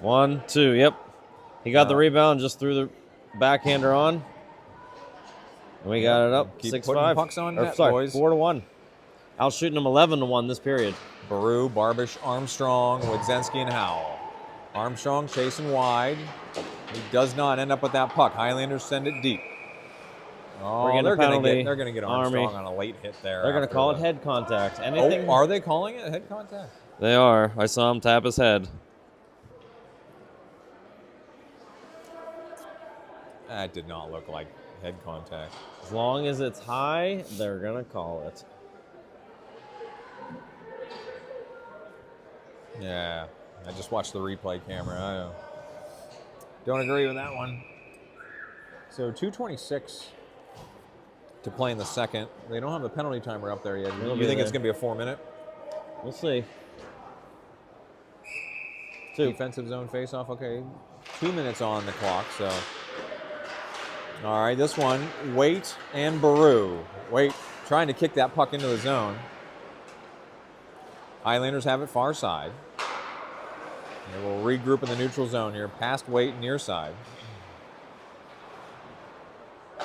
1-2, yep. He got the rebound, just threw the backhander on. And we got it up, 6-5. Pucks on net, boys. 4-1. Out shooting them 11-1 this period. Baru, Barbish, Armstrong, Wodzenski, and Howell. Armstrong chasing wide. He does not end up with that puck. Highlanders send it deep. Oh, they're going to get Armstrong on a late hit there. They're going to call it head contact. Anything? Oh, are they calling it head contact? They are. I saw him tap his head. That did not look like head contact. As long as it's high, they're going to call it. Yeah, I just watched the replay camera. I don't agree with that one. So 2:26 to play in the second. They don't have the penalty timer up there yet. You think it's going to be a 4-minute? We'll see. Defensive zone faceoff. Okay, 2 minutes on the clock. So, all right, this one, Waite and Baru. Waite trying to kick that puck into the zone. Highlanders have it far side. They will regroup in the neutral zone here, past Waite, near side.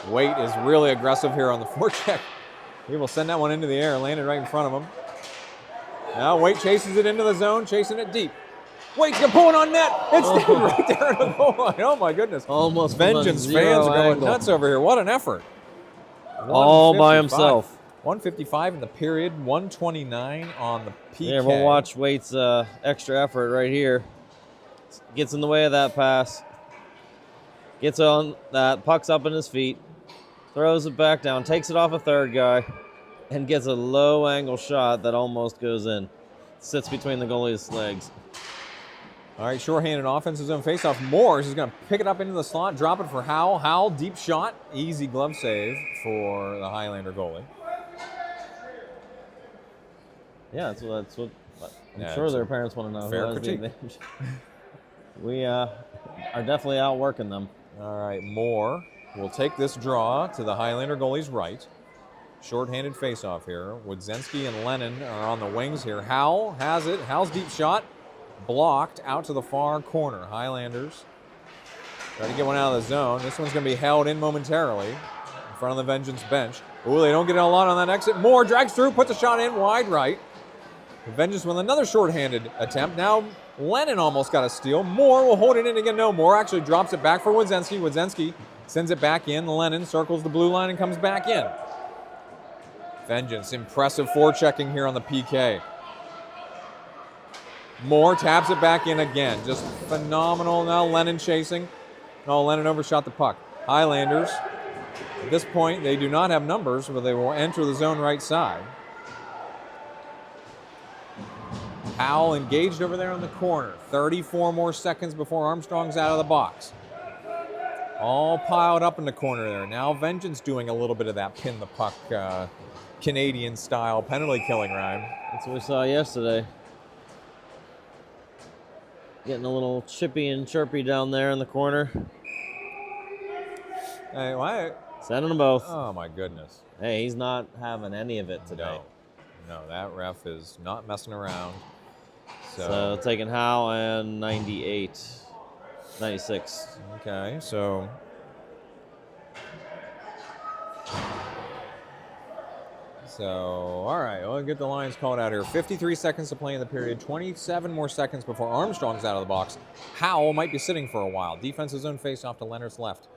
Waite is really aggressive here on the forecheck. He will send that one into the air, landed right in front of him. Now Waite chases it into the zone, chasing it deep. Waite's going to pull it on net. It's right there in the goal line. Oh my goodness. Almost Vengeance fans are going nuts over here. What an effort. All by himself. 155 in the period, 129 on the PK. Yeah, we'll watch Waite's extra effort right here. Gets in the way of that pass. Gets on that, puck's up in his feet. Throws it back down, takes it off a third guy, and gets a low angle shot that almost goes in. Sits between the goalie's legs. All right, shorthanded offensive zone faceoff. Morris is going to pick it up into the slot, drop it for Howell. Howell, deep shot, easy glove save for the Highlander goalie. Yeah, that's what I'm sure their parents want to know. Fair critique. We are definitely outworking them. All right, Moore will take this draw to the Highlander goalie's right. Short-handed faceoff here. Wodzinski and Lennon are on the wings here. Howell has it. Howell's deep shot blocked out to the far corner. Highlanders try to get one out of the zone. This one's going to be held in momentarily in front of the Vengeance bench. Ooh, they don't get a lot on that exit. Moore drags through, puts a shot in wide right. The Vengeance with another short-handed attempt. Now Lennon almost got a steal. Moore will hold it in again. No, Moore actually drops it back for Wodzinski. Wodzinski sends it back in. Lennon circles the blue line and comes back in. Vengeance, impressive forechecking here on the PK. Moore taps it back in again. Just phenomenal. Now Lennon chasing. No, Lennon overshot the puck. Highlanders, at this point, they do not have numbers, but they will enter the zone right side. Howell engaged over there in the corner. 34 more seconds before Armstrong's out of the box. All piled up in the corner there. Now Vengeance doing a little bit of that pin the puck Canadian style penalty killing rhyme. That's what we saw yesterday. Getting a little chippy and chirpy down there in the corner. Hey, why? Sending them both. Oh my goodness. Hey, he's not having any of it today. No, that ref is not messing around. So taking Howe and 98, 96. Okay, so all right, we'll get the lines called out here. 53 seconds to play in the period, 27 more seconds before Armstrong's out of the box. Howell might be sitting for a while. Defensive zone face-off to Leonard's left.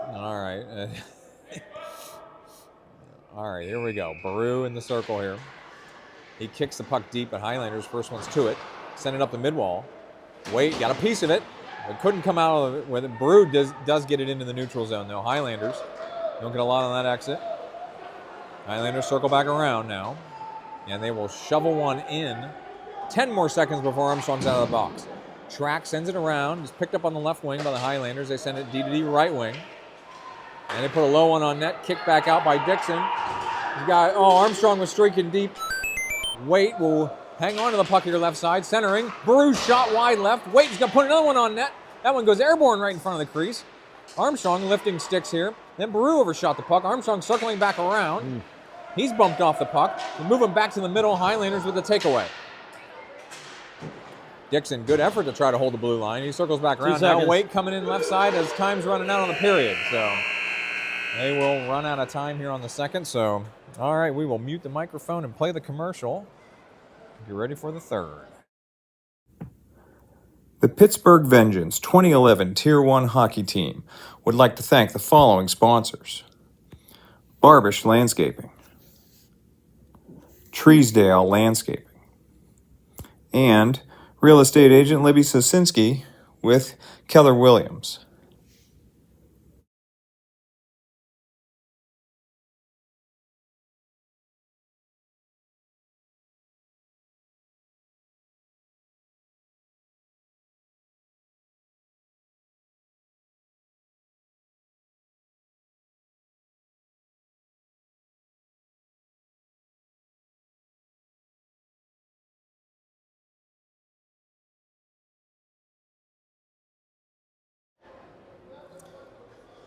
All right. All right, here we go. Baru in the circle here. He kicks the puck deep, but Highlanders first one's to it. Send it up the mid-wall. Wait, got a piece of it. But couldn't come out of it with it. Baru does get it into the neutral zone, though. Highlanders don't get a lot on that exit. Highlanders circle back around now. And they will shovel one in. 10 more seconds before Armstrong's out of the box. Track sends it around. It's picked up on the left wing by the Highlanders. They send it D to D right wing. And they put a low one on net. Kick back out by Dixon. Armstrong was streaking deep. Waite will hang on to the puck here left side. Centering. Baru shot wide left. Waite's going to put another one on net. That one goes airborne right in front of the crease. Armstrong lifting sticks here. Then Baru overshot the puck. Armstrong circling back around. He's bumped off the puck. They move him back to the middle. Highlanders with the takeaway. Dixon, good effort to try to hold the blue line. He circles back around. Now Waite coming in left side as time's running out on the period. So they will run out of time here on the second. So, all right, we will mute the microphone and play the commercial. Get ready for the third. The Pittsburgh Vengeance 2011 Tier 1 hockey team would like to thank the following sponsors: Barbish Landscaping, Treesdale Landscaping, and real estate agent Libby Sosinski with Keller Williams.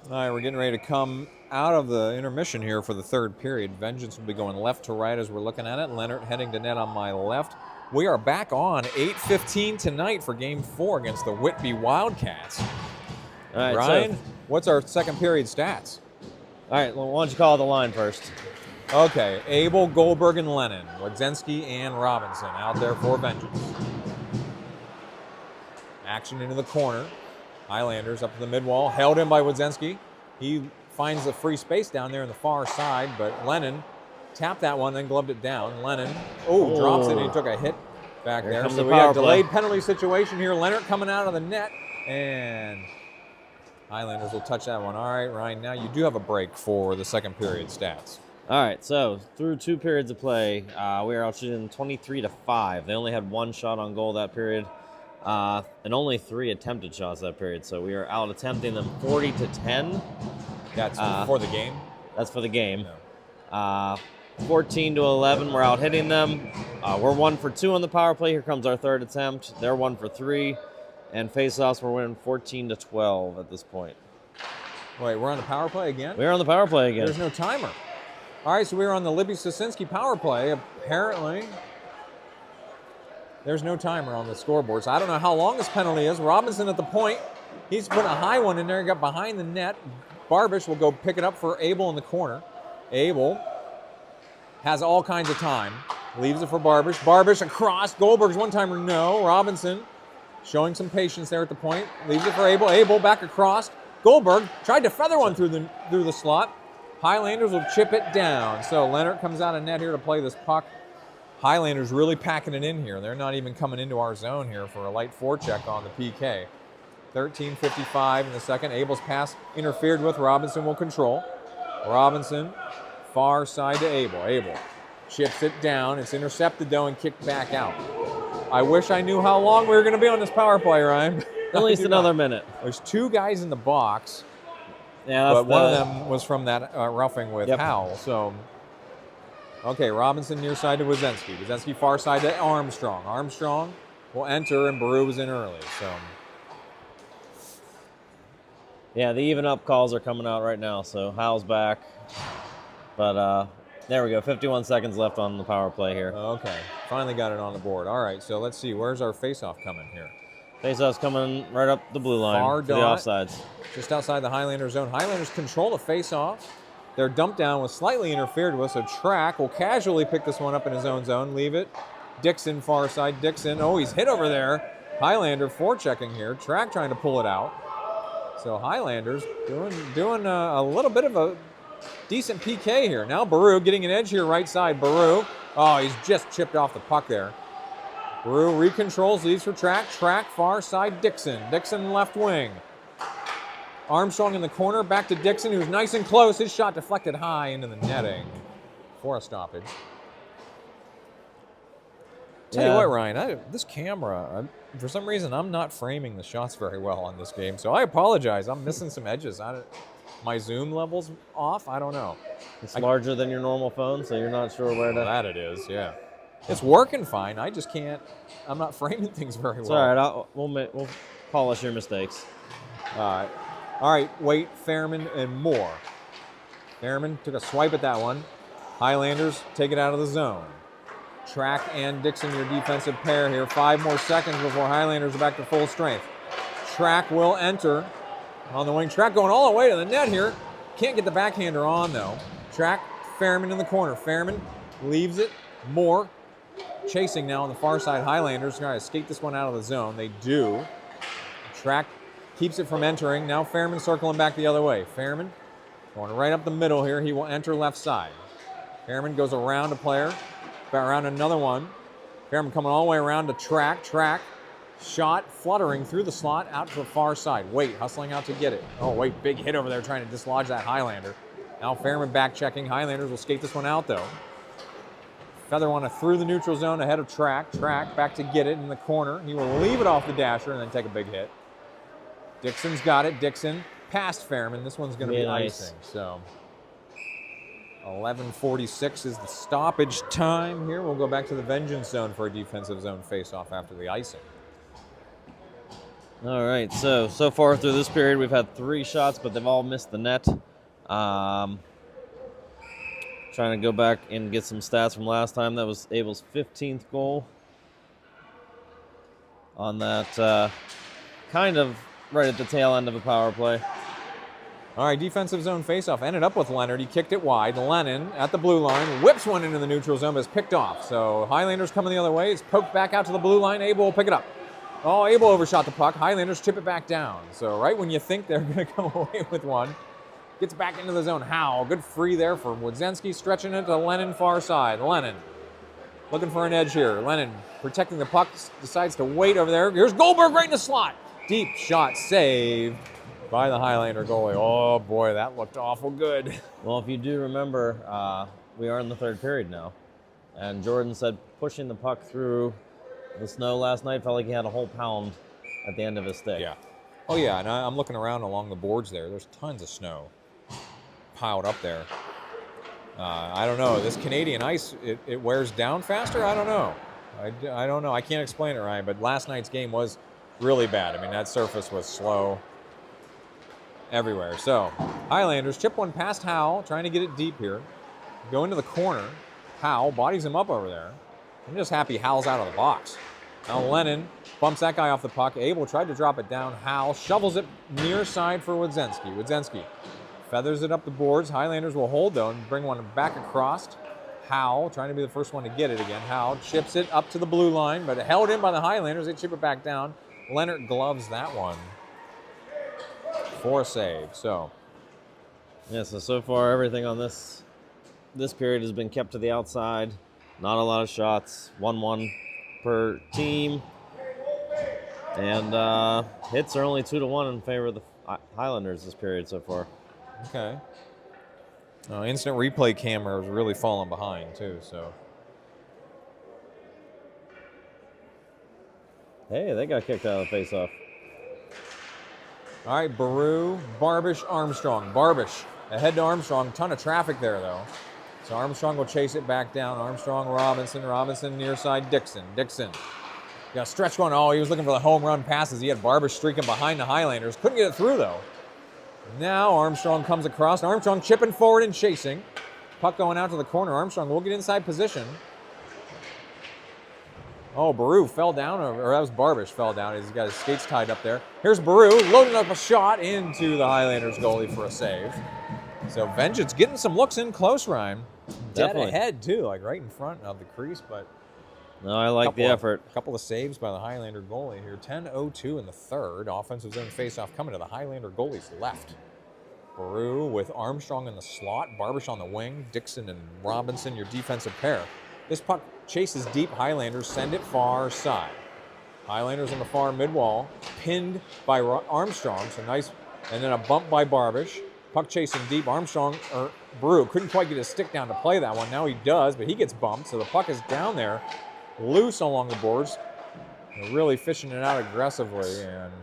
All right, we're getting ready to come out of the intermission here for the third period. Vengeance will be going left to right as we're looking at it. Leonard heading to net on my left. We are back on 8:15 tonight for Game 4 against the Whitby Wildcats. All right, Ryan, so, what's our second period stats? all right, well, why don't you call the line first? Okay, Abel, Goldberg, and Lennon. Wadzenski and Robinson out there for vengeance. Action into the corner. Highlanders up to the mid-wall, held in by Wadzenski. He finds the free space down there in the far side, but Lennon tapped that one, then gloved it down. Lennon, drops it, and he took a hit back Here there. comes So the we have power delayed play. penalty situation here. Leonard coming out of the net, and Highlanders will touch that one. All right, Ryan, now you do have a break for the second period stats. All right, so through 2 periods of play, we are out shooting 23-5. They only had 1 shot on goal that period, and only 3 attempted shots that period. So we are out attempting them 40-10. That's for the game? That's for the game. No. 14-11, we're out hitting them. We're 1 for 2 on the power play. Here comes our third attempt. They're 1 for 3. And face-offs, we're winning 14-12 at this point. Wait, we're on the power play again? We're on the power play again. There's no timer. All right, so we're on the Libby Sosinski power play. Apparently, there's no timer on the scoreboard, so I don't know how long this penalty is. Robinson at the point. He's put a high one in there, got behind the net. Barbish will go pick it up for Abel in the corner. Abel has all kinds of time. Leaves it for Barbish. Barbish across. Goldberg's one-timer, no. Robinson showing some patience there at the point. Leaves it for Abel. Abel back across. Goldberg tried to feather one through the slot. Highlanders will chip it down. So Leonard comes out of net here to play this puck. Highlanders really packing it in here. They're not even coming into our zone here for a light forecheck on the PK. 13:55 in the second. Abel's pass interfered with. Robinson will control. Robinson, far side to Abel. Abel chips it down. It's intercepted though and kicked back out. I wish I knew how long we were going to be on this power play, Ryan. At least another minute. There's 2 guys in the box. Yeah, But one of them was from that roughing with Yep. Howell. So, okay, Robinson near side to Wadzenski. Wadzenski far side to Armstrong. Armstrong will enter, and Baru was in early. So, yeah, the even up calls are coming out right now. So Hal's back. But there we go. 51 seconds left on the power play here. okay, finally got it on the board. All right, so let's see. Where's our face-off coming here? Faceoff's coming right up the blue line Far to the dot. offsides. Just outside the Highlander zone. Highlanders control the face-off. Their dump down was slightly interfered with, so Track will casually pick this one up in his own zone, leave it. Dixon far side. Dixon, he's hit over there. Highlander forechecking here. Track trying to pull it out. So Highlanders doing a little bit of a decent PK here. Now Baru getting an edge here right side. Baru, he's just chipped off the puck there. Baru recontrols, leaves for Track. Track far side Dixon. Dixon left wing. Armstrong in the corner, back to Dixon, who's nice and close. His shot deflected high into the netting for a stoppage. Tell you what, Ryan, this camera, for some reason, I'm not framing the shots very well on this game, so I apologize. I'm missing some edges. My zoom level's off. I don't know. It's larger than your normal phone, so you're not sure where to... That it is, yeah. It's working fine. I just can't. I'm not framing things very well. It's all right. We'll polish your mistakes. All right, Waite, Fairman, and Moore. Fairman took a swipe at that one. Highlanders take it out of the zone. Track and Dixon, your defensive pair here. 5 more seconds before Highlanders are back to full strength. Track will enter on the wing. Track going all the way to the net here. Can't get the backhander on, though. Track, Fairman in the corner. Fairman leaves it. Moore chasing now on the far side. Highlanders trying to escape this one out of the zone. They do. Track keeps it from entering. Now Fairman circling back the other way. Fairman going right up the middle here. He will enter left side. Fairman goes around a player, around another one. Fairman coming all the way around to Track. Track shot fluttering through the slot out to the far side. Waite hustling out to get it. Waite, big hit over there trying to dislodge that Highlander. Now Fairman back checking. Highlanders will skate this one out though. Feather one through the neutral zone ahead of Track. Track back to get it in the corner. He will leave it off the dasher and then take a big hit. Dixon's got it. Dixon past Fairman. This one's going to be nice. icing. So 11:46 is the stoppage time here. We'll go back to the vengeance zone for a defensive zone face-off after the icing. All right, so far through this period, we've had 3 shots, but they've all missed the net. Trying to go back and get some stats from last time. That was Abel's 15th goal. on that kind of right at the tail end of a power play. All right, defensive zone faceoff. Ended up with Leonard. He kicked it wide. Lennon at the blue line. Whips one into the neutral zone, but is picked off. So Highlanders coming the other way. It's poked back out to the blue line. Abel will pick it up. Oh, Abel overshot the puck. Highlanders chip it back down. So right when you think they're going to come away with one, gets back into the zone. Howe, good free there for Wodzinski, stretching it to Lennon far side. Lennon looking for an edge here. Lennon protecting the puck, decides to wait over there. Here's Goldberg right in the slot. Deep shot saved by the Highlander goalie. Oh boy, that looked awful good. Well, if you do remember, we are in the third period now. And Jordan said pushing the puck through the snow last night felt like he had a whole pound at the end of his stick. Yeah. Oh yeah, and I'm looking around along the boards there. There's tons of snow piled up there. I don't know. This Canadian ice, it wears down faster? I don't know. I don't know. I can't explain it, Ryan, but last night's game was really bad. I mean, that surface was slow everywhere. So, Highlanders chip one past Howe, trying to get it deep here. Go into the corner. Howe bodies him up over there. I'm just happy Howe's out of the box. Now Lennon bumps that guy off the puck. Abel tried to drop it down. Howe shovels it near side for Wodzinski. Wodzinski feathers it up the boards. Highlanders will hold, though, and bring one back across. Howe trying to be the first one to get it again. Howe chips it up to the blue line, but held in by the Highlanders. They chip it back down. Leonard gloves that one for a save. So, yeah, so far everything on this period has been kept to the outside. Not a lot of shots. 1-1 per team. And hits are only 2-1 in favor of the Highlanders this period so far. okay. Instant replay camera is really falling behind, too, so. Hey, they got kicked out of the faceoff. All right, Baru, Barbish, Armstrong. Barbish ahead to Armstrong. Ton of traffic there, though. So Armstrong will chase it back down. Armstrong, Robinson, near side, Dixon. Got a stretch one. Oh, he was looking for the home run passes. He had Barbish streaking behind the Highlanders. Couldn't get it through, though. Now Armstrong comes across. Armstrong chipping forward and chasing. Puck going out to the corner. Armstrong will get inside position. Oh, Baru fell down, or that was Barbish fell down. He's got his skates tied up there. Here's Baru loading up a shot into the Highlanders goalie for a save. So Vengeance getting some looks in close, Ryan. Definitely. Dead ahead, too, like right in front of the crease, but No, I like the effort. A couple of saves by the Highlander goalie here. 10:02 in the third. Offensive zone faceoff coming to the Highlander goalie's left. Baru with Armstrong in the slot, Barbish on the wing, Dixon and Robinson, your defensive pair. This puck chases deep. Highlanders send it far side. Highlanders on the far mid-wall, pinned by Armstrong, so nice, and then a bump by Barbish. Puck chasing deep. Baru couldn't quite get his stick down to play that one. Now he does, but he gets bumped, so the puck is down there, loose along the boards. They're really fishing it out aggressively, and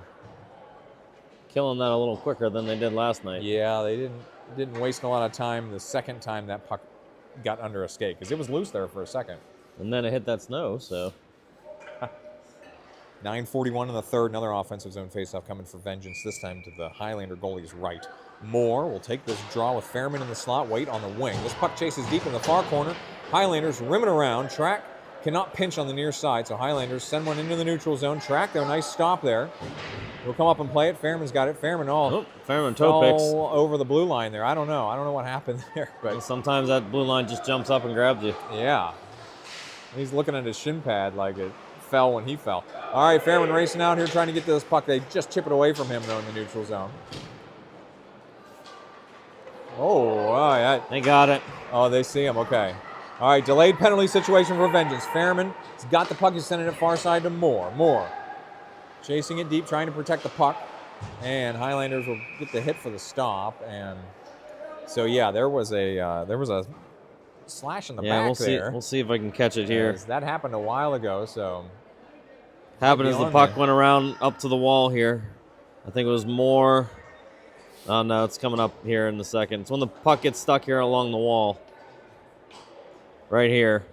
Killing that a little quicker than they did last night. yeah, they didn't waste a lot of time the second time that puck got under a skate, because it was loose there for a second. And then it hit that snow, so. 9:41 in the third. Another offensive zone faceoff coming for Vengeance, this time to the Highlander goalie's right. Moore will take this draw with Fairman in the slot, Wait on the wing. This puck chases deep in the far corner. Highlanders rimming around. Track cannot pinch on the near side, so Highlanders send one into the neutral zone. Track, though, nice stop there. We'll come up and play it. Fairman's got it. Fairman Fairman toe picks. all over the blue line there. I don't know what happened there, but sometimes that blue line just jumps up and grabs you. yeah. He's looking at his shin pad like it fell when he fell. All right, Fairman racing out here trying to get to this puck. They just chip it away from him, though, in the neutral zone. Oh, all right. They got it. Oh, they see him. Okay. All right, delayed penalty situation for Vengeance. Fairman has got the puck. He's sending it far side to Moore. Moore chasing it deep, trying to protect the puck. And Highlanders will get the hit for the stop. And so, yeah, there was a slash in the back there. We'll see if I can catch it here. That happened a while ago, so. Happened as the puck went around up to the wall here. I think it was Moore. Oh, no, it's coming up here in a second. It's when the puck gets stuck here along the wall. Right here.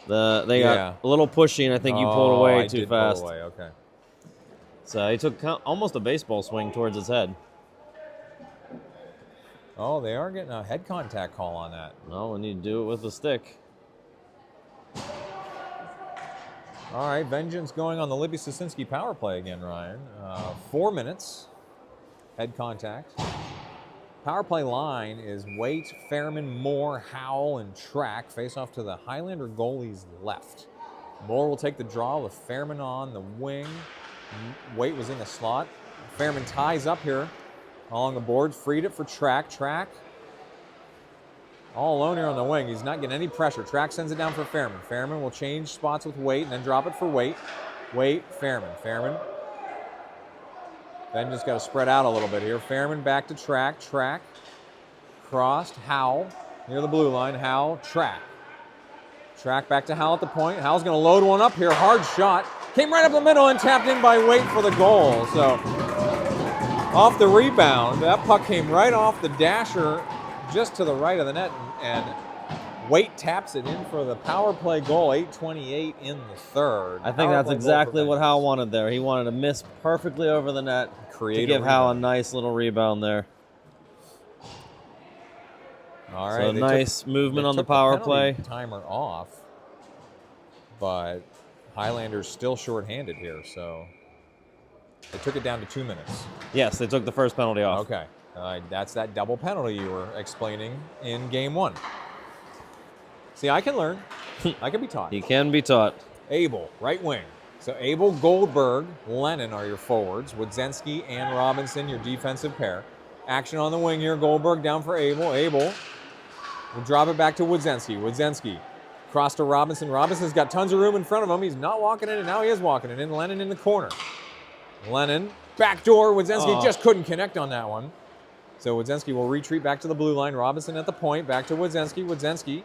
They got a little pushy, and I think you pulled away too fast. Pull away. Okay. So he took almost a baseball swing towards his head. Oh, they are getting a head contact call on that. No, we need to do it with the stick. All right, Vengeance going on the Libby Sosinski power play again, Ryan. 4 minutes. Head contact. Power play line is Waite, Fairman, Moore, Howell, and Track. Face off to the Highlander goalie's left. Moore will take the draw with Fairman on the wing. Waite was in the slot. Fairman ties up here along the boards. Freed it for Track. Track all alone here on the wing. He's not getting any pressure. Track sends it down for Fairman. Fairman will change spots with Waite and then drop it for Waite. Waite, Fairman. Fairman. Then just got to spread out a little bit here. Fairman back to Track. Track. Crossed. Howell near the blue line. Howell. Track. Track back to Howell at the point. Howell's going to load one up here. Hard shot. Came right up the middle and tapped in by Waite for the goal. So off the rebound, that puck came right off the dasher just to the right of the net, and Waite taps it in for the power play goal. 8:28 in the third. I think that's exactly what Howell wanted there. He wanted to miss perfectly over the net to give Howell a nice little rebound there. All right, so nice movement on the power play. Timer off, but Highlanders still shorthanded here, so they took it down to 2 minutes. Yes, they took the first penalty off. Okay. That's that double penalty you were explaining in game one. See, I can learn. I can be taught. He can be taught. Abel, right wing. So Abel, Goldberg, Lennon are your forwards. Wodzenski and Robinson, your defensive pair. Action on the wing here. Goldberg down for Abel. Abel will drop it back to Wodzenski. Wodzenski cross to Robinson. Robinson's got tons of room in front of him. He's not walking in, and now he is walking it in. Lennon in the corner. Lennon, backdoor. Wodzenski just couldn't connect on that one. So Wodzenski will retreat back to the blue line. Robinson at the point, back to Wodzenski. Wodzenski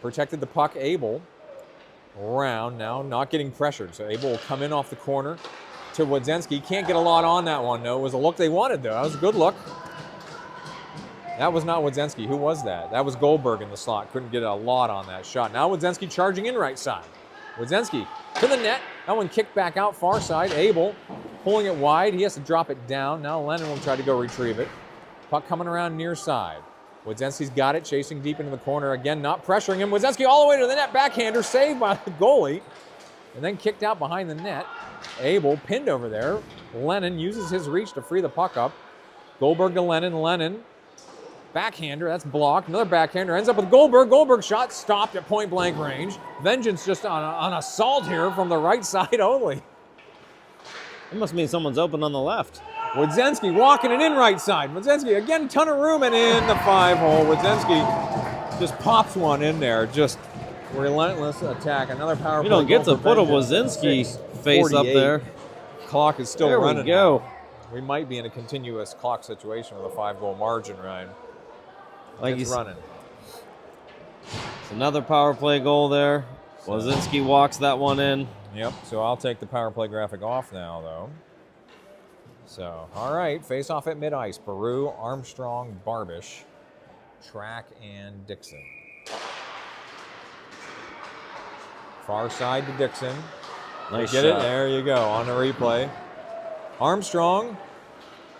protected the puck. Abel around now, not getting pressured. So Abel will come in off the corner to Wodzenski. Can't get a lot on that one, no. It was a look they wanted, though. That was a good look. That was not Wodzenski. Who was that? That was Goldberg in the slot. Couldn't get a lot on that shot. Now Wodzenski charging in right side. Wodzenski to the net. That one kicked back out far side. Abel pulling it wide. He has to drop it down. Now Lennon will try to go retrieve it. Puck coming around near side. Wodzenski's got it, chasing deep into the corner. Again, not pressuring him. Wodzenski all the way to the net. Backhander saved by the goalie. And then kicked out behind the net. Abel pinned over there. Lennon uses his reach to free the puck up. Goldberg to Lennon. Lennon. Backhander, that's blocked. Another backhander ends up with Goldberg. Goldberg shot stopped at point blank range. Vengeance just on assault here from the right side only. It must mean someone's open on the left. Wodzenski walking it in right side. Wodzenski again, ton of room and in the 5-hole. Wodzenski just pops one in there. Just relentless attack. Another power play. You don't get to put a Wodzenski face up there. Clock is still there running. We go. We might be in a continuous clock situation with a 5-goal margin, Ryan. Like it's running. It's another power play goal there. Wodzenski walks that one in. Yep, so I'll take the power play graphic off now, though. So, all right, face off at mid-ice. Baru, Armstrong, Barbish, Track, and Dixon. Far side to Dixon. Nice Get shot. it? There you go, on the replay. Armstrong,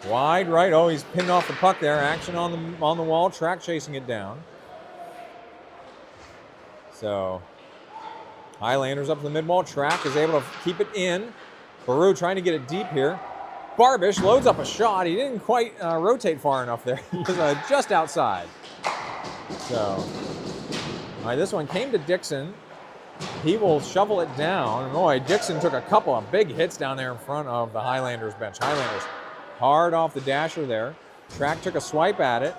wide right. Oh, he's pinned off the puck there. Action on the wall. Track chasing it down. So, Highlanders up to the mid-wall. Track is able to keep it in. Baru trying to get it deep here. Barbish loads up a shot. He didn't quite rotate far enough there. He was just outside. So, all right, this one came to Dixon. He will shovel it down. Boy, Dixon took a couple of big hits down there in front of the Highlanders bench. Highlanders hard off the dasher there. Track took a swipe at it,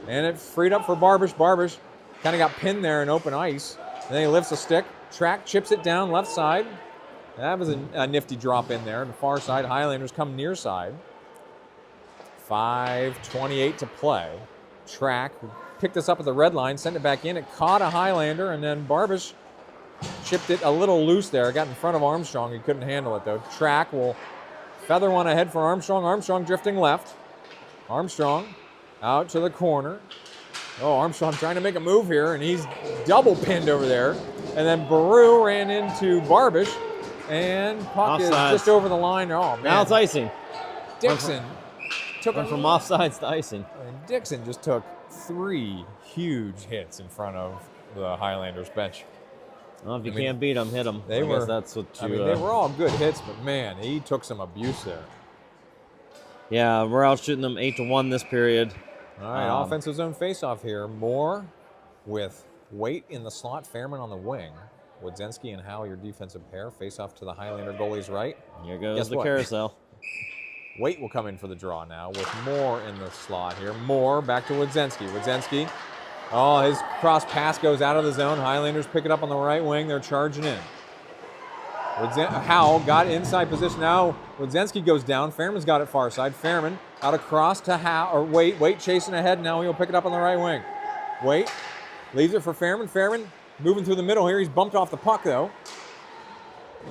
and it freed up for Barbish. Barbish kind of got pinned there in open ice. Then he lifts a stick. Track chips it down left side. That was a nifty drop in there. The far side, Highlanders come near side. 5:28 to play. Track picked this up at the red line, sent it back in. It caught a Highlander, and then Barbish chipped it a little loose there. Got in front of Armstrong. He couldn't handle it, though. Track will feather one ahead for Armstrong. Armstrong drifting left. Armstrong out to the corner. Oh, Armstrong trying to make a move here, and he's double pinned over there. And then Baru ran into Barbish. And puck is just over the line. Oh, man. Now it's icing. Dixon went from offsides to icing. And Dixon just took 3 huge hits in front of the Highlanders bench. Well, if you can't beat them, hit them. They I guess that's what you... they were all good hits, but man, he took some abuse there. Yeah, we're out shooting them 8-1 this period. All right, offensive zone faceoff here. Moore with Waite in the slot, Fairman on the wing. Wodzinski and Howe, your defensive pair, face off to the Highlander goalie's right. Here goes the carousel. Waite will come in for the draw now with Moore in the slot here. Moore back to Wodzinski. Wodzinski, oh, his cross pass goes out of the zone. Highlanders pick it up on the right wing. They're charging in. Howe got inside position now. Wodzinski goes down. Fairman's got it far side. Fairman out across to Howe, or Waite chasing ahead. Now he'll pick it up on the right wing. Waite leaves it for Fairman. Fairman moving through the middle here. He's bumped off the puck though.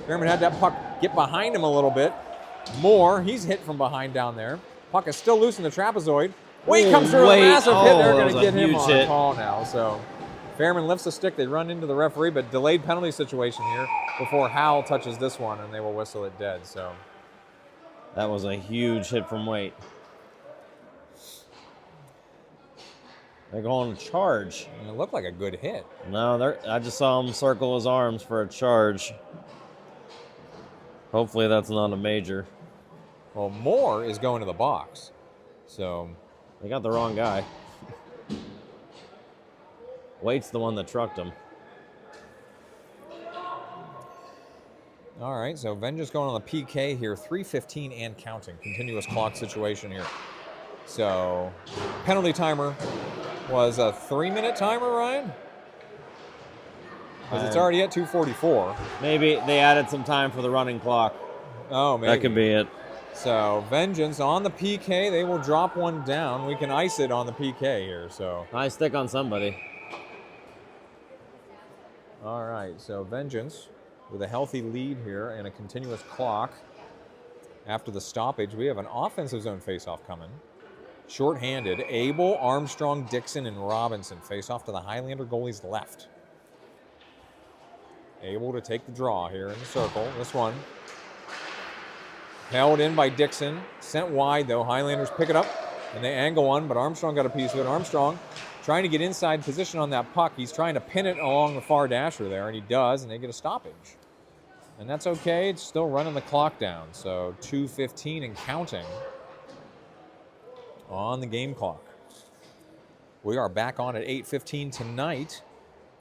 Fairman had that puck get behind him a little bit. Moore, he's hit from behind down there. Puck is still loose in the trapezoid. Waite comes through a massive hit. They're going to get him on a call now. So Fairman lifts the stick. They run into the referee, but delayed penalty situation here before Howell touches this one, and they will whistle it dead. So that was a huge hit from Waite. They're going to charge. And it looked like a good hit. No, I just saw him circle his arms for a charge. Hopefully that's not a major. Well, Moore is going to the box. So they got the wrong guy. Waite's the one that trucked him. All right, so Vengeance going on the PK here. 3:15 and counting. Continuous clock situation here. So penalty timer was a 3-minute timer, Ryan? Because it's already at 2:44. Maybe they added some time for the running clock. Oh, maybe. That could be it. So Vengeance on the PK. They will drop one down. We can ice it on the PK here. So nice stick on somebody. All right, so Vengeance with a healthy lead here and a continuous clock. After the stoppage, we have an offensive zone faceoff coming. Short-handed, Abel, Armstrong, Dixon, and Robinson face off to the Highlander goalie's left. Able to take the draw here in the circle. This one held in by Dixon. Sent wide, though. Highlanders pick it up, and they angle one, but Armstrong got a piece of it. Armstrong trying to get inside position on that puck. He's trying to pin it along the far dasher there, and he does, and they get a stoppage. And that's okay. It's still running the clock down. So 2:15 and counting on the game clock. We are back on at 8:15 tonight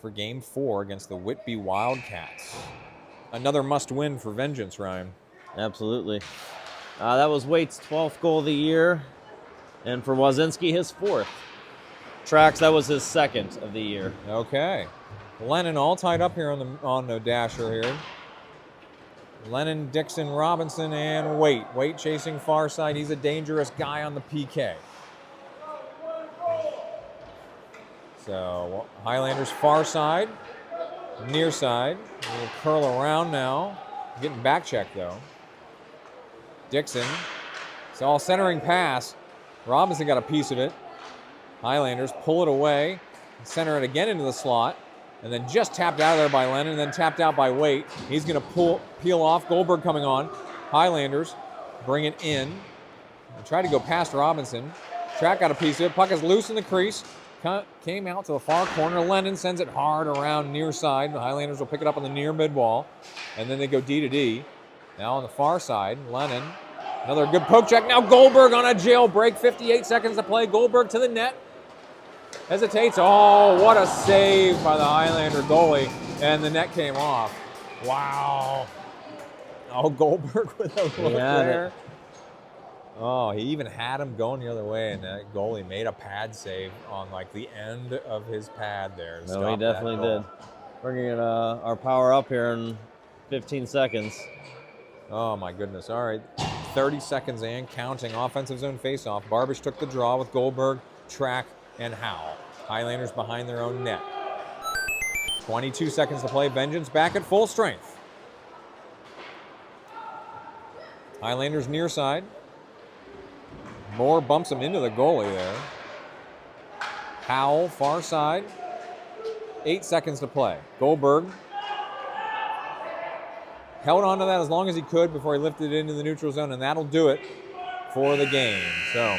for Game 4 against the Whitby Wildcats. Another must-win for Vengeance, Ryan. Absolutely. That was Waite's 12th goal of the year, and for Wodzinski, his 4th. Trax, that was his 2nd of the year. Okay. Lennon all tied up here on the dasher here. Lennon, Dixon, Robinson, and Waite. Waite chasing far side. He's a dangerous guy on the PK. So Highlanders far side, near side. We'll curl around now. Getting back checked though. Dixon. It's all centering pass. Robinson got a piece of it. Highlanders pull it away, center it again into the slot, and then just tapped out of there by Lennon, and then tapped out by Waite. He's going to peel off. Goldberg coming on. Highlanders bring it in. They try to go past Robinson. Track got a piece of it. Puck is loose in the crease. Came out to the far corner. Lennon sends it hard around near side. The Highlanders will pick it up on the near mid wall, and then they go D to D. Now on the far side, Lennon. Another good poke check. Now Goldberg on a jailbreak. 58 seconds to play. Goldberg to the net. Hesitates. Oh, what a save by the Highlander goalie. And the net came off. Wow. Oh, Goldberg with a look there. Oh, he even had him going the other way, and that goalie made a pad save on like the end of his pad there. No, he definitely did. Bringing our power up here in 15 seconds. Oh, my goodness. All right. 30 seconds and counting. Offensive zone faceoff. Barbish took the draw with Goldberg, Track, and Howell. Highlanders behind their own net. 22 seconds to play. Vengeance back at full strength. Highlanders near side. Moore bumps him into the goalie there. Howell far side. 8 seconds to play. Goldberg held on to that as long as he could before he lifted it into the neutral zone, and that'll do it for the game. So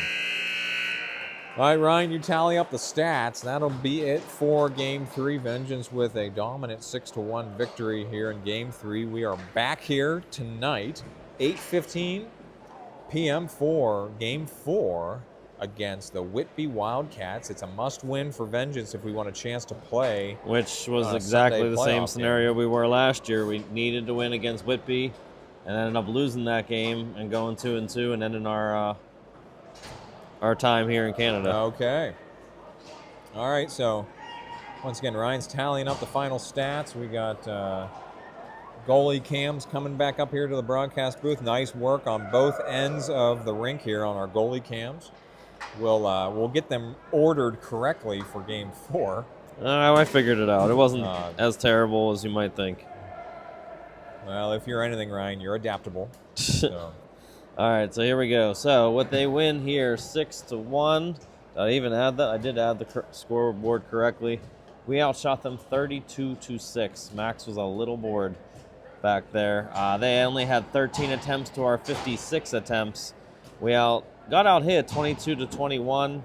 All right, Ryan, you tally up the stats. That'll be it for Game 3. Vengeance with a dominant 6-1 victory here in Game 3. We are back here tonight, 8:15 p.m. for Game 4 against the Whitby Wildcats. It's a must-win for Vengeance if we want a chance to play. Which was a exactly Sunday the same playoff scenario game. we were last year. We needed to win against Whitby and ended up losing that game and going 2-2 and ending our time here in Canada. Okay. All right, so once again, Ryan's tallying up the final stats. We got goalie cams coming back up here to the broadcast booth. Nice work on both ends of the rink here on our goalie cams. We'll get them ordered correctly for Game 4. I figured it out. It wasn't as terrible as you might think. Well, if you're anything, Ryan, you're adaptable. So. All right, so here we go. So what they win here, 6-1. Did I even add that? I did add the scoreboard correctly. We outshot them 32-6. Max was a little bored back there. They only had 13 attempts to our 56 attempts. We got out hit 22-21.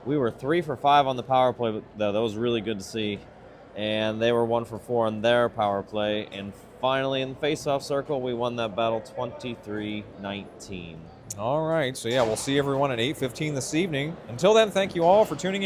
We were 3 for 5 on the power play, though. That was really good to see. And they were 1 for 4 on their power play. And finally, in the face-off circle, we won that battle 23-19. All right, so yeah, we'll see everyone at 8:15 this evening. Until then, thank you all for tuning in.